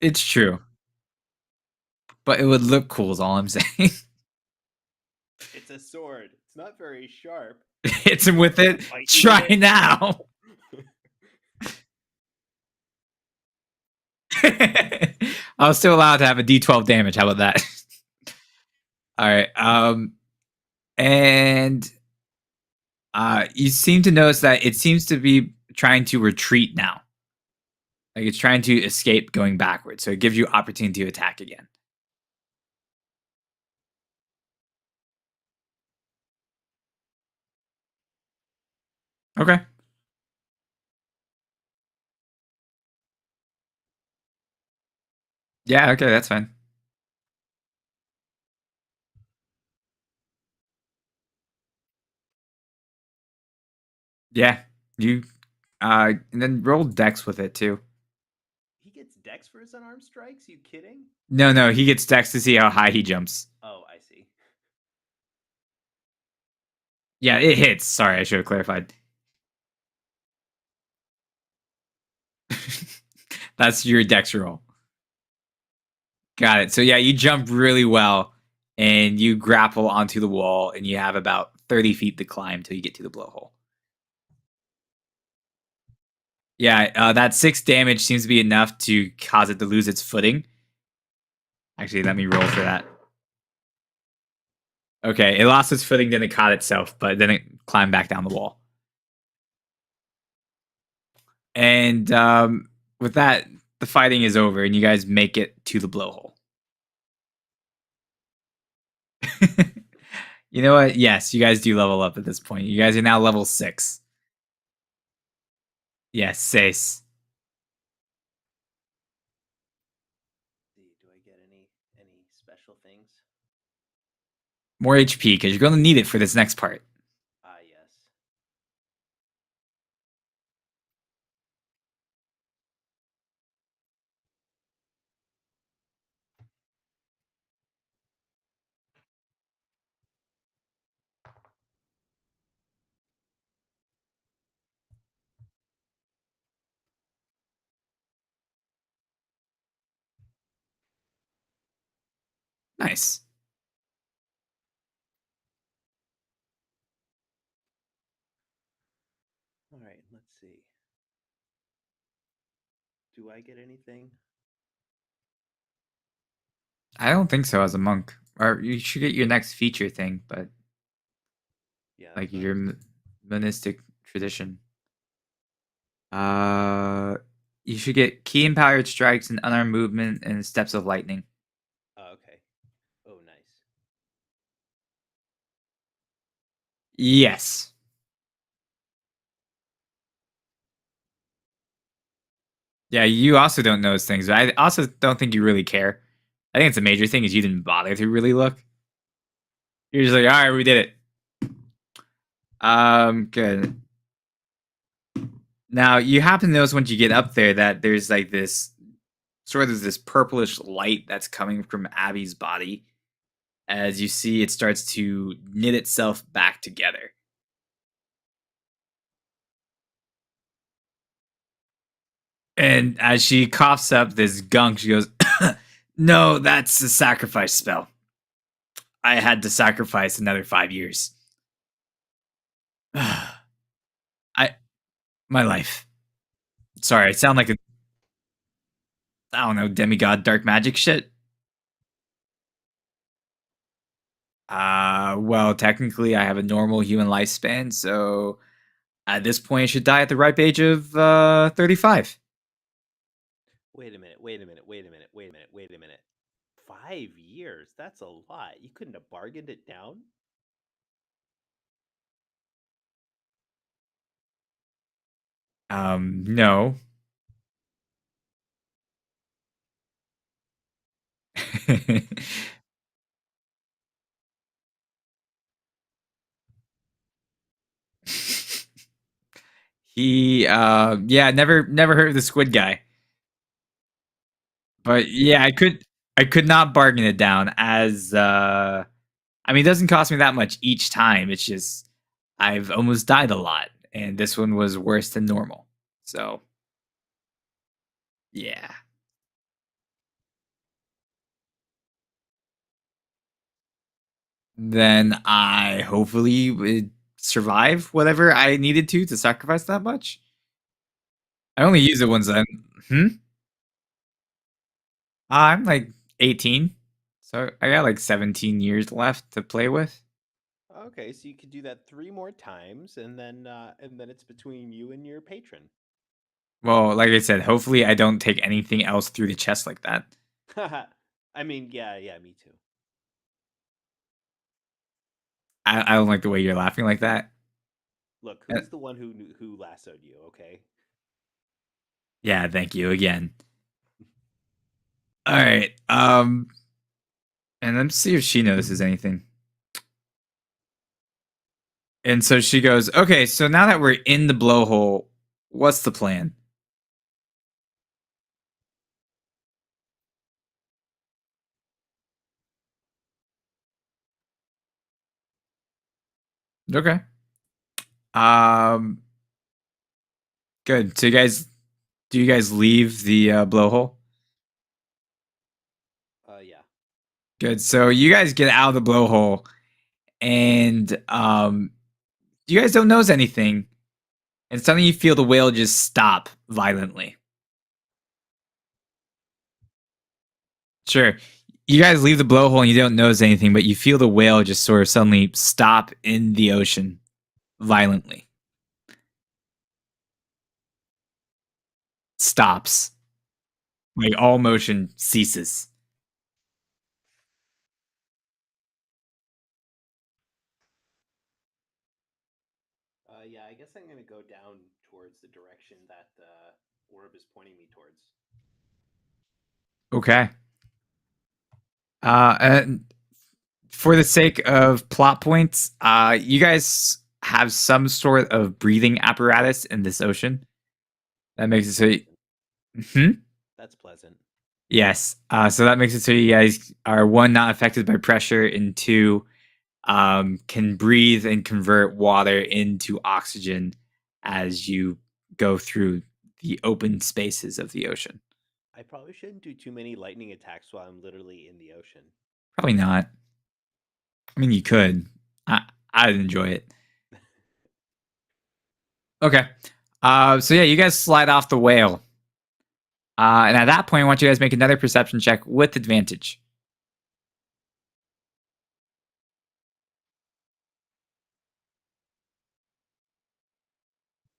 it's true. But it would look cool is all I'm saying. It's a sword. It's not very sharp. Hits him with it. Fight you with Try it. now. I was still allowed to have a D12 damage. How about that? All right. And you seem to notice that it seems to be trying to retreat now. Like it's trying to escape going backwards. So it gives you opportunity to attack again. Okay. Yeah, okay, that's fine. Yeah. You and then roll dex with it too. He gets dex for his unarmed strikes? You kidding? No, he gets dex to see how high he jumps. Oh, I see. Yeah, it hits. Sorry, I should have clarified. That's your dex roll. Got it. So yeah, you jump really well and you grapple onto the wall and you have about 30 feet to climb till you get to the blowhole. Yeah, that 6 damage seems to be enough to cause it to lose its footing. Actually, let me roll for that. Okay, it lost its footing, then it caught itself, but then it climbed back down the wall. And with that, the fighting is over, and you guys make it to the blowhole. You know what? Yes, you guys do level up at this point. You guys are now level 6. Yes, 6. Do I get an More HP because you're going to need it for this next part. Ah, yes. Nice. All right, let's see. Do I get anything? I don't think so as a monk. Or you should get your next feature thing, but Yeah, like that's what I your was thinking. monistic tradition. Uh, you should get key empowered strikes and unarmed movement and steps of lightning. Oh, okay. Oh, nice. Yes. Yeah, you also don't notice things, but I also don't think you really care. I think it's a major thing is you didn't bother to really look. You're just like, all right, we did it. Good. Now you happen to notice once you get up there that there's like this sort of this purplish light that's coming from Abby's body. As you see, it starts to knit itself back together. And as she coughs up this gunk, she goes, no, that's a sacrifice spell. I had to sacrifice another 5 years. I my life. Sorry, I sound like a I don't know demigod dark magic shit. Well, technically, I have a normal human lifespan, so at this point, I should die at the ripe age of 35. Wait a minute. Wait a minute. Wait a minute. Wait a minute. Wait a minute. 5 years? That's a lot. You couldn't have bargained it down? No. Yeah, never heard of the squid guy. But yeah, I could not bargain it down as I mean, it doesn't cost me that much each time. It's just I've almost died a lot, and this one was worse than normal. So yeah. Then I hopefully would survive whatever I needed to sacrifice that much. I only use it once. Hmm? I'm like 18, so I got like 17 years left to play with. Okay, so you could do that 3 more times, and then it's between you and your patron. Well, like I said, hopefully I don't take anything else through the chest like that. I mean, yeah, yeah, me too. I don't like the way you're laughing like that. Look, Uh, who's the one who lassoed you? Okay. Yeah, thank you again. All right. And let's see if she notices anything. And so she goes, "Okay, so now that we're in the blowhole, what's the plan?" Okay. Um, good. So do you guys leave the blowhole? Yeah. Good. So you guys get out of the blowhole, and you guys don't notice anything, and suddenly you feel the whale just stop violently. Sure. You guys leave the blowhole and you don't notice anything, but you feel the whale just sort of suddenly stop in the ocean violently. Stops. Like all motion ceases. Yeah, I guess I'm gonna go down towards the direction that orb is pointing me towards. Okay. And for the sake of plot points, you guys have some sort of breathing apparatus in this ocean. That makes it so. Hmm? That's pleasant. Yes. So that makes it so you guys are one, not affected by pressure, and two, can breathe and convert water into oxygen as you go through the open spaces of the ocean. I probably shouldn't do too many lightning attacks while I'm literally in the ocean. Probably not. I mean, you could. I I'd enjoy it. Okay. So yeah, you guys slide off the whale. And at that point, I want you guys to make another perception check with advantage.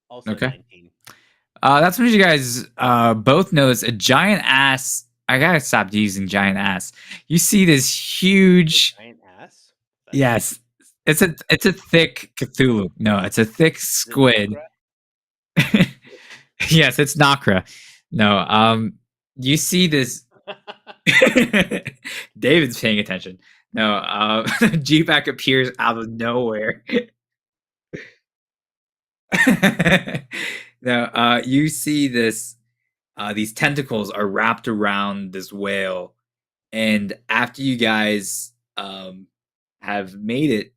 Also Okay. 19. That's when you guys both notice a giant ass. I gotta stop using giant ass. You see this The huge. giant ass? That's Yes, it's a thick Cthulhu. No, it's a thick is it squid. Nakra? Yes, it's Nakra. No, you see this. David's paying attention. No, G-Pack appears out of nowhere. No, you see this. These tentacles are wrapped around this whale, and after you guys have made it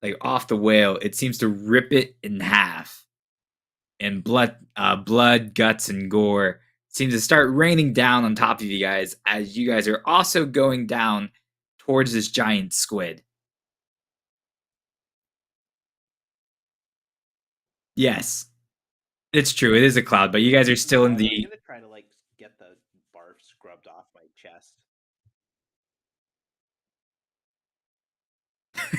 like off the whale, it seems to rip it in half, and blood, guts, and gore seems to start raining down on top of you guys as you guys are also going down towards this giant squid. Yes, it's true. It is a cloud, but you guys are still in I'm the. gonna try to like get the barf scrubbed off my chest.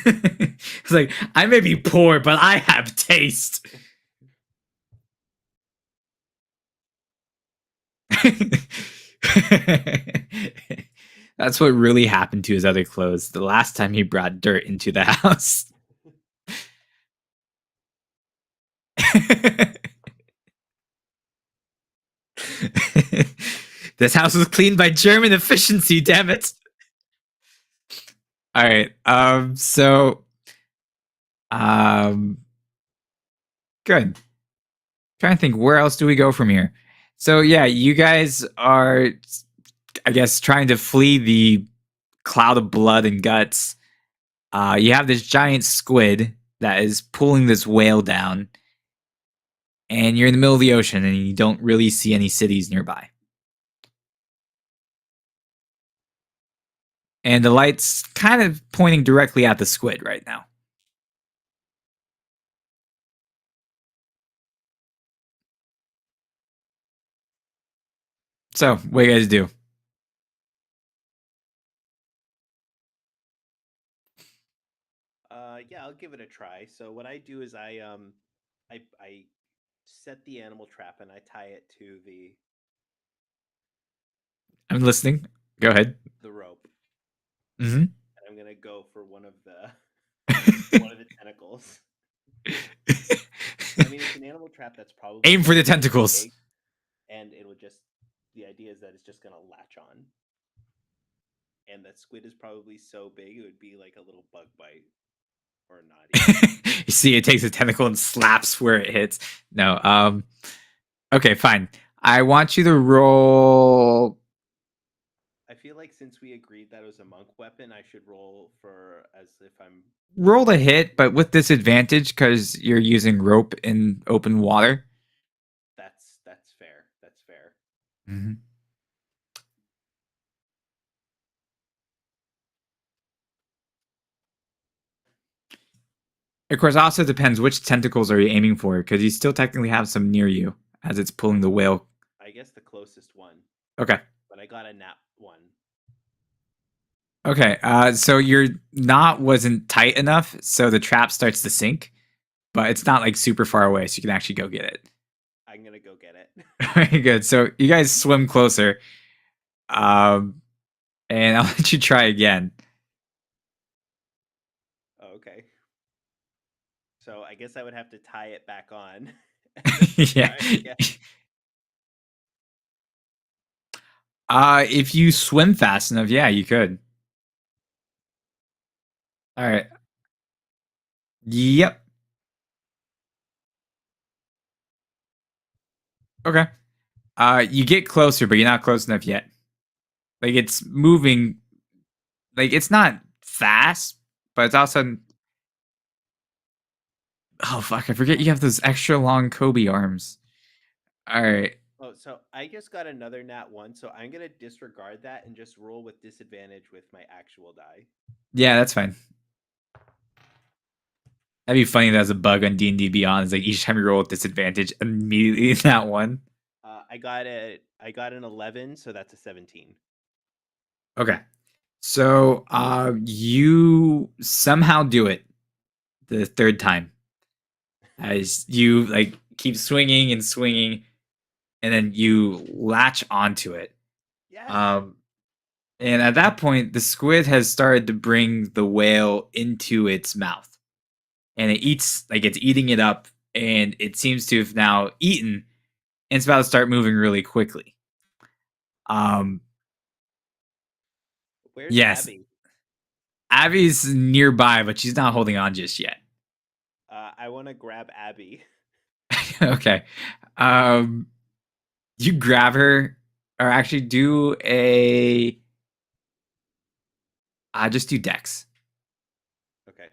It's like, I may be poor, but I have taste. That's what really happened to his other clothes the last time he brought dirt into the house. This house was cleaned by German efficiency, damn it. All right. Um good. Trying to think, where else do we go from here? So yeah, you guys are, I guess, trying to flee the cloud of blood and guts. You have this giant squid that is pulling this whale down, and you're in the middle of the ocean, and you don't really see any cities nearby. And the light's kind of pointing directly at the squid right now. So, what do you guys do? Yeah, I'll give it a try. So what I do is I set the animal trap and I tie it to I'm listening. Go ahead. the rope. Mm-hmm. And I'm gonna go for one of the tentacles. I mean, it's an animal trap that's probably Aim for the like tentacles. big, and it'll just. The idea is that it's just gonna latch on, and that squid is probably so big it would be like a little bug bite, or not even. You see, it takes a tentacle and slaps where it hits. No. Okay, fine. I want you to roll. I feel like since we agreed that it was a monk weapon, I should roll for as if I'm. Roll the hit, but with disadvantage because you're using rope in open water. That's fair. That's fair. Mm-hmm. Of course, also depends which tentacles are you aiming for, because you still technically have some near you as it's pulling the whale. I guess the closest one, Okay. but I got a nap one. Okay. So your knot wasn't tight enough, so the trap starts to sink, but it's not like super far away, so you can actually go get it. I'm gonna go get it. Very good. So you guys swim closer, um, and I'll let you try again. Oh, okay. So I guess I would have to tie it back on. Yeah. Yeah. If you swim fast enough, yeah, you could. All right. Yep. Okay. You get closer, but you're not close enough yet. Like it's moving. Like it's not fast, but it's also. Oh fuck! I forget you have those extra long Kobe arms. All right. Oh, so I just got another nat one, so I'm gonna disregard that and just roll with disadvantage with my actual die. Yeah, that's fine. That'd be funny. That's a bug on D&D Beyond. Is like each time you roll with disadvantage, immediately that one. I got an 11, so that's a 17. Okay. So you somehow do it the third time as you like keep swinging and swinging, and then you latch onto it. Yes. Um, and at that point, the squid has started to bring the whale into its mouth, and it eats like it's eating it up, and it seems to have now eaten, and it's about to start moving really quickly. Um, Where's yes, Abby? Abby's nearby, but she's not holding on just yet. I want to grab Abby. Okay. Um, you grab her, or actually do a. Just do Dex. Okay.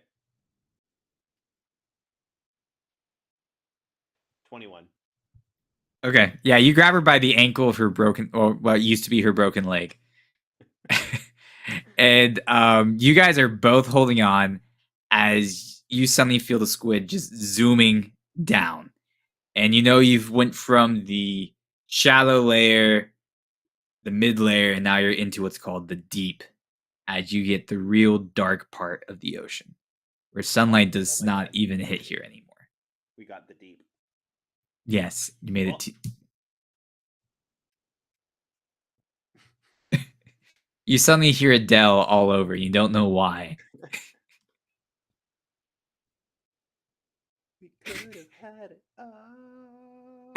21. Okay. Yeah, you grab her by the ankle of her broken, or what used to be her broken leg. And you guys are both holding on as you suddenly feel the squid just zooming down. And you know you've went from the shallow layer, the mid layer, and now you're into what's called the deep as you get the real dark part of the ocean where sunlight Oh does my not god. even hit here anymore. We got the deep. Yes, you made it. Oh. You suddenly hear Adele all over. You don't know why. We could have had it all.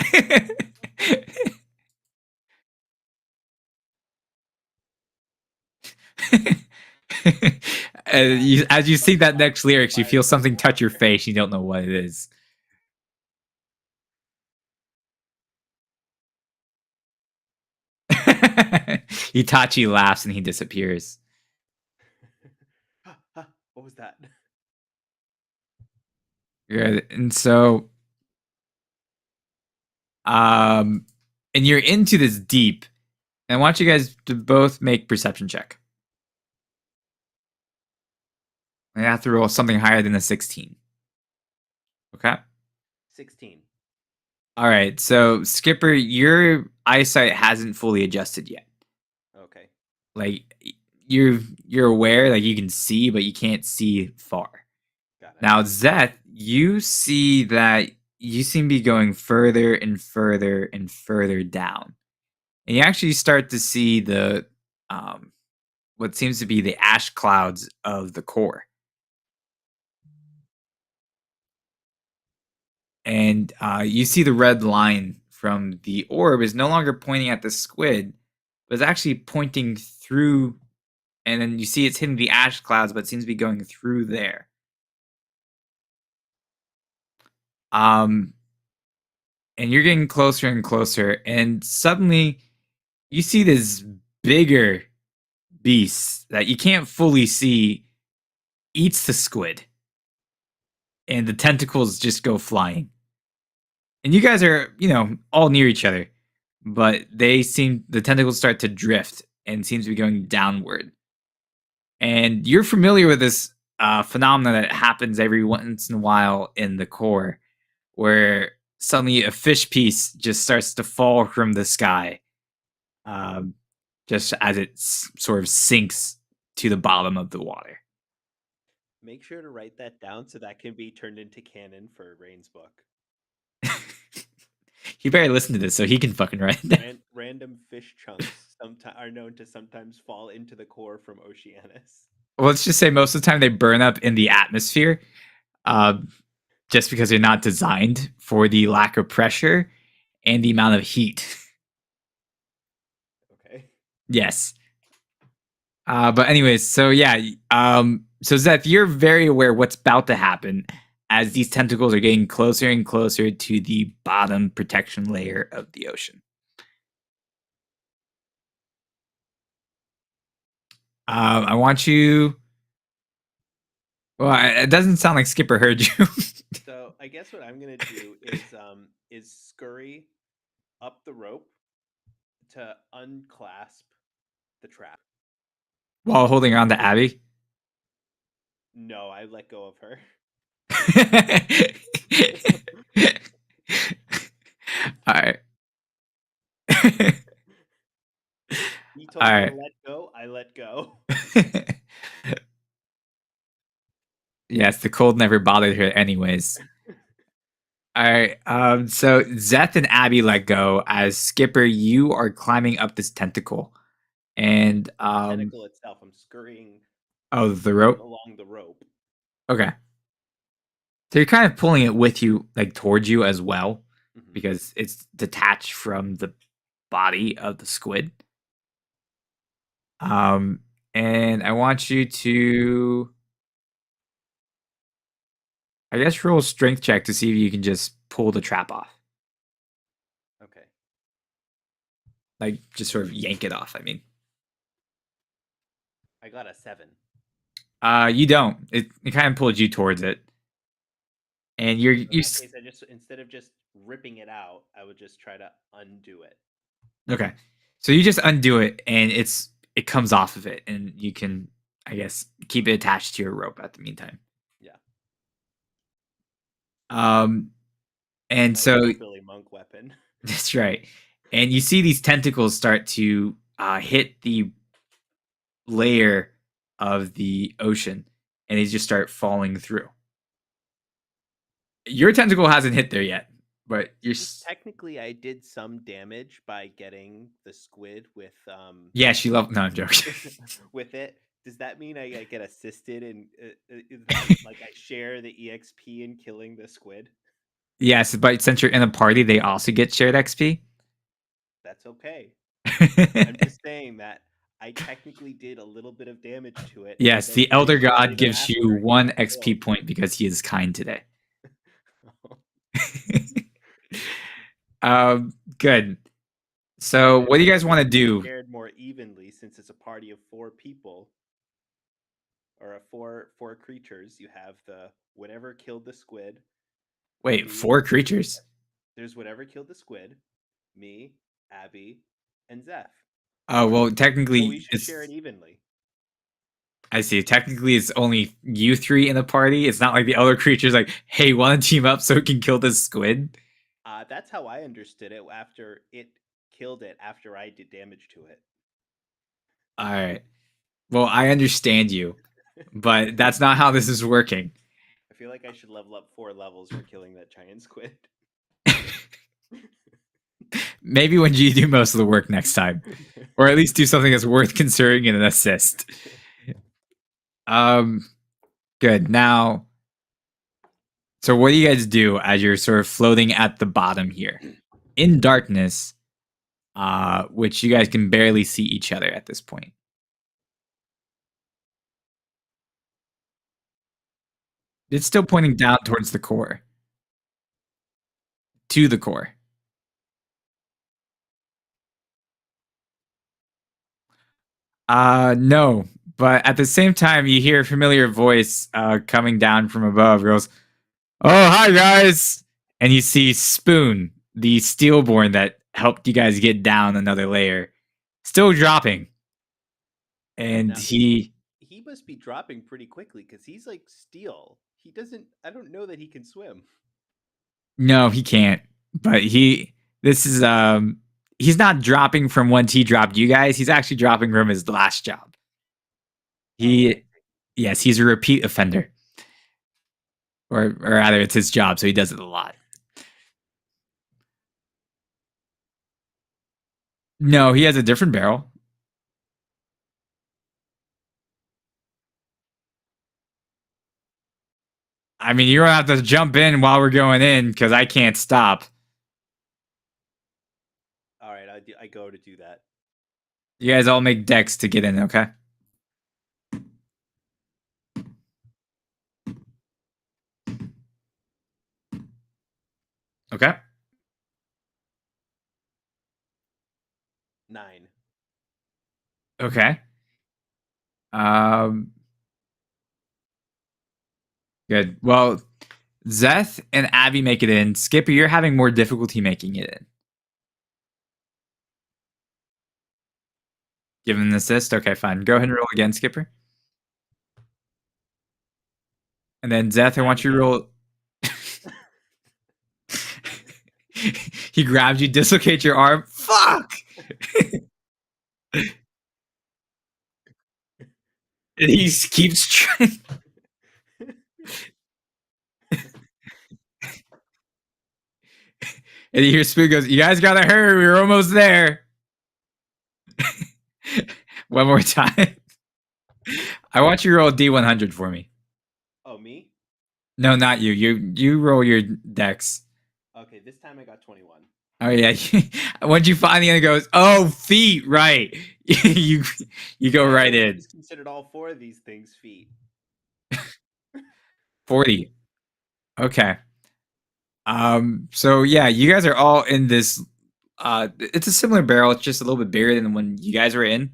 As you Like sing that lost next lyrics, you by feel the something touch your water. face. You don't know what it is. Itachi laughs and he disappears. What was that? Good. And so, um, and you're into this deep. And I want you guys to both make perception check. I have to roll something higher than a 16. Okay. 16. All right. So, Skipper, your eyesight hasn't fully adjusted yet. Okay. Like you're aware, like you can see, but you can't see far. Got it. Now, Zeth, you see that you seem to be going further and further and further down, and you actually start to see the what seems to be the ash clouds of the core. And you see the red line from the orb is no longer pointing at the squid, but it's actually pointing through. And then you see it's hitting the ash clouds, but it seems to be going through there. Um, and you're getting closer and closer, and suddenly you see this bigger beast that you can't fully see eats the squid, and the tentacles just go flying. And you guys are, all near each other, but the tentacles start to drift and seems to be going downward. And you're familiar with this phenomenon that happens every once in a while in the core, where suddenly a fish piece just starts to fall from the sky, um, just as it sort of sinks to the bottom of the water. Make sure to write that down so that can be turned into canon for Rain's book. He better listen to this so he can fucking write it down. Random fish chunks are known to sometimes fall into the core from Oceanus. Well, let's just say most of the time they burn up in the atmosphere, um, just because they're not designed for the lack of pressure and the amount of heat. Okay. Yes. But anyways, so yeah, So Zeth, you're very aware what's about to happen as these tentacles are getting closer and closer to the bottom protection layer of the ocean. I want you. Well, it doesn't sound like Skipper heard you. So I guess what I'm gonna do is scurry up the rope to unclasp the trap. While holding on to Abby. No, I let go of her. All right. He All told me to right. let go, I let go. Yes, the cold never bothered her, anyways. All right. So Zeth and Abby let go as Skipper. You are climbing up this tentacle, and The tentacle itself, I'm scurrying oh, the rope. along the rope. Okay. So you're kind of pulling it with you, like towards you as well, Mm-hmm. because it's detached from the body of the squid. Um, and I want you to, I guess, roll a strength check to see if you can just pull the trap off, Okay. like just sort of yank it off. I mean, I got a 7. you don't. It kind of pulled you towards it, and you're So in you. that case, I just instead of just ripping it out, I would just try to undo it. Okay, so you just undo it, and it comes off of it, and you can, I guess, keep it attached to your rope at the meantime. Yeah. Um, and My so hillbilly monk weapon. that's right. And you see these tentacles start to hit the layer of the ocean, and they just start falling through. Your tentacle hasn't hit there yet, but you're. Technically, I did some damage by getting the squid with Yeah, she loved. No, I'm joking. with it. Does that mean I get assisted and like I share the exp in killing the squid? Yes, but since you're in a party, they also get shared XP. That's okay. I'm just saying that I technically did a little bit of damage to it, and Yes, then the very Elder shortly God gives you thereafter, it one got XP killed. point because he is kind today. Good. And So, then what do you the guys want squid to will be do? shared more evenly since it's a party of 4 people or a four creatures. You have the whatever killed the squid, Wait, me. 4 creatures? There's whatever killed the squid, me, Abby, and Zeph. Oh, well, So we technically, should share it it's. evenly. I see. Technically, it's only you three in the party. It's not like the other creatures, like, hey, want to team up so we can kill this squid? That's how I understood it after it killed it after I did damage to it. All right. Well, I understand you, but that's not how this is working. I feel like I should level up 4 levels for killing that giant squid. Maybe when you do most of the work next time, or at least do something that's worth considering in an assist. Um, Good. Now, so what do you guys do as you're sort of floating at the bottom here in darkness, which you guys can barely see each other at this point? It's still pointing down towards the core, to the core. No, but at the same time, you hear a familiar voice coming down from above. It goes, "Oh, hi guys!" And you see Spoon, the steelborn that helped you guys get down another layer, still dropping, and Now he must be dropping pretty quickly because he's like steel. He doesn't. I don't know that he can swim. no, he can't. But this is he's not dropping from when he dropped you guys. He's actually dropping from his last job. Oh, I He, yes, he's a repeat offender, or rather, it's his job, so he does it a lot. No, he has a different barrel. I mean, you don't have to jump in while we're going in because I can't stop. all right. I go to do that. You guys all make decks to get in, okay? Okay. 9. Okay. Um, good. Well, Zeth and Abby make it in. Skipper, you're having more difficulty making it in. Give him an assist. Okay, fine. Go ahead and roll again, Skipper. And then Zeth, I 9 want you to again. roll. He grabs you, dislocate your arm. Fuck! And he keeps trying. And you hear Spoon goes, "You guys gotta hurry. We're almost there." One more time. I want you to roll D100 for me. Oh, me? No, not you. You roll your dex. Okay, this time I got 21. Oh yeah. Once you find the end, it goes, "Oh, feet, right." you go Yeah, right I in. always considered all 4 of these things feet. 40. Okay. So yeah, you guys are all in this it's a similar barrel, it's just a little bit bigger than the one you guys were in.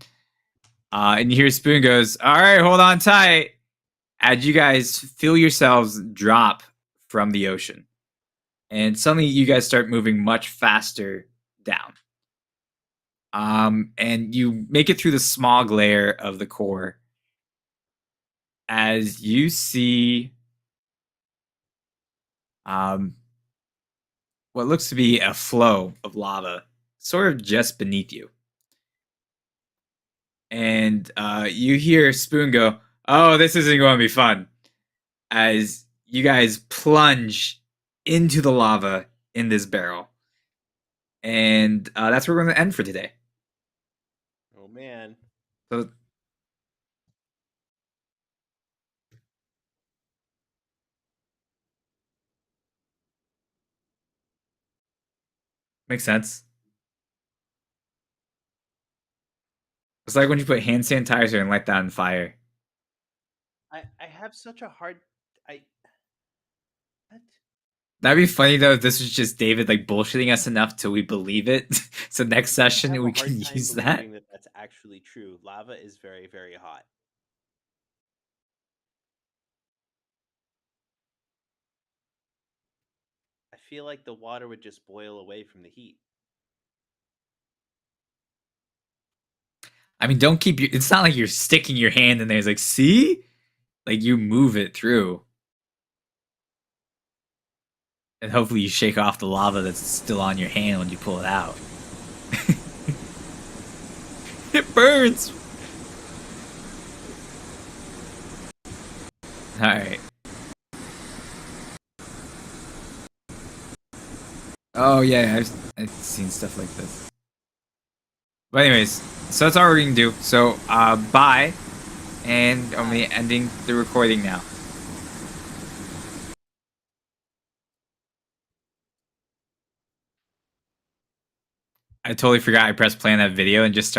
And you hear Spoon goes, "All right, hold on tight." As you guys feel yourselves drop from the ocean. And suddenly you guys start moving much faster down. And you make it through the smog layer of the core as you see um, what looks to be a flow of lava sort of just beneath you. And you hear Spoon go, "Oh, this isn't going to be fun," as you guys plunge into the lava in this barrel. And that's where we're going to end for today. Oh, man. So, makes sense. It's like when you put hand sanitizer and light that on fire. I have such a hard... I... What? That'd be funny though if this was just David like bullshitting us enough till we believe it. So next I session have a we hard can time use that. believing that that's actually true. Lava is very, very hot. I feel like the water would just boil away from the heat. I mean, don't keep your. It's not like you're sticking your hand in there. It's like, see, like you move it through, and hopefully you shake off the lava that's still on your hand when you pull it out. It burns. All right. Oh yeah, I've seen stuff like this. But anyways, so that's all we're gonna do. So bye, and I'm gonna be ending the recording now. I totally forgot I pressed play on that video and just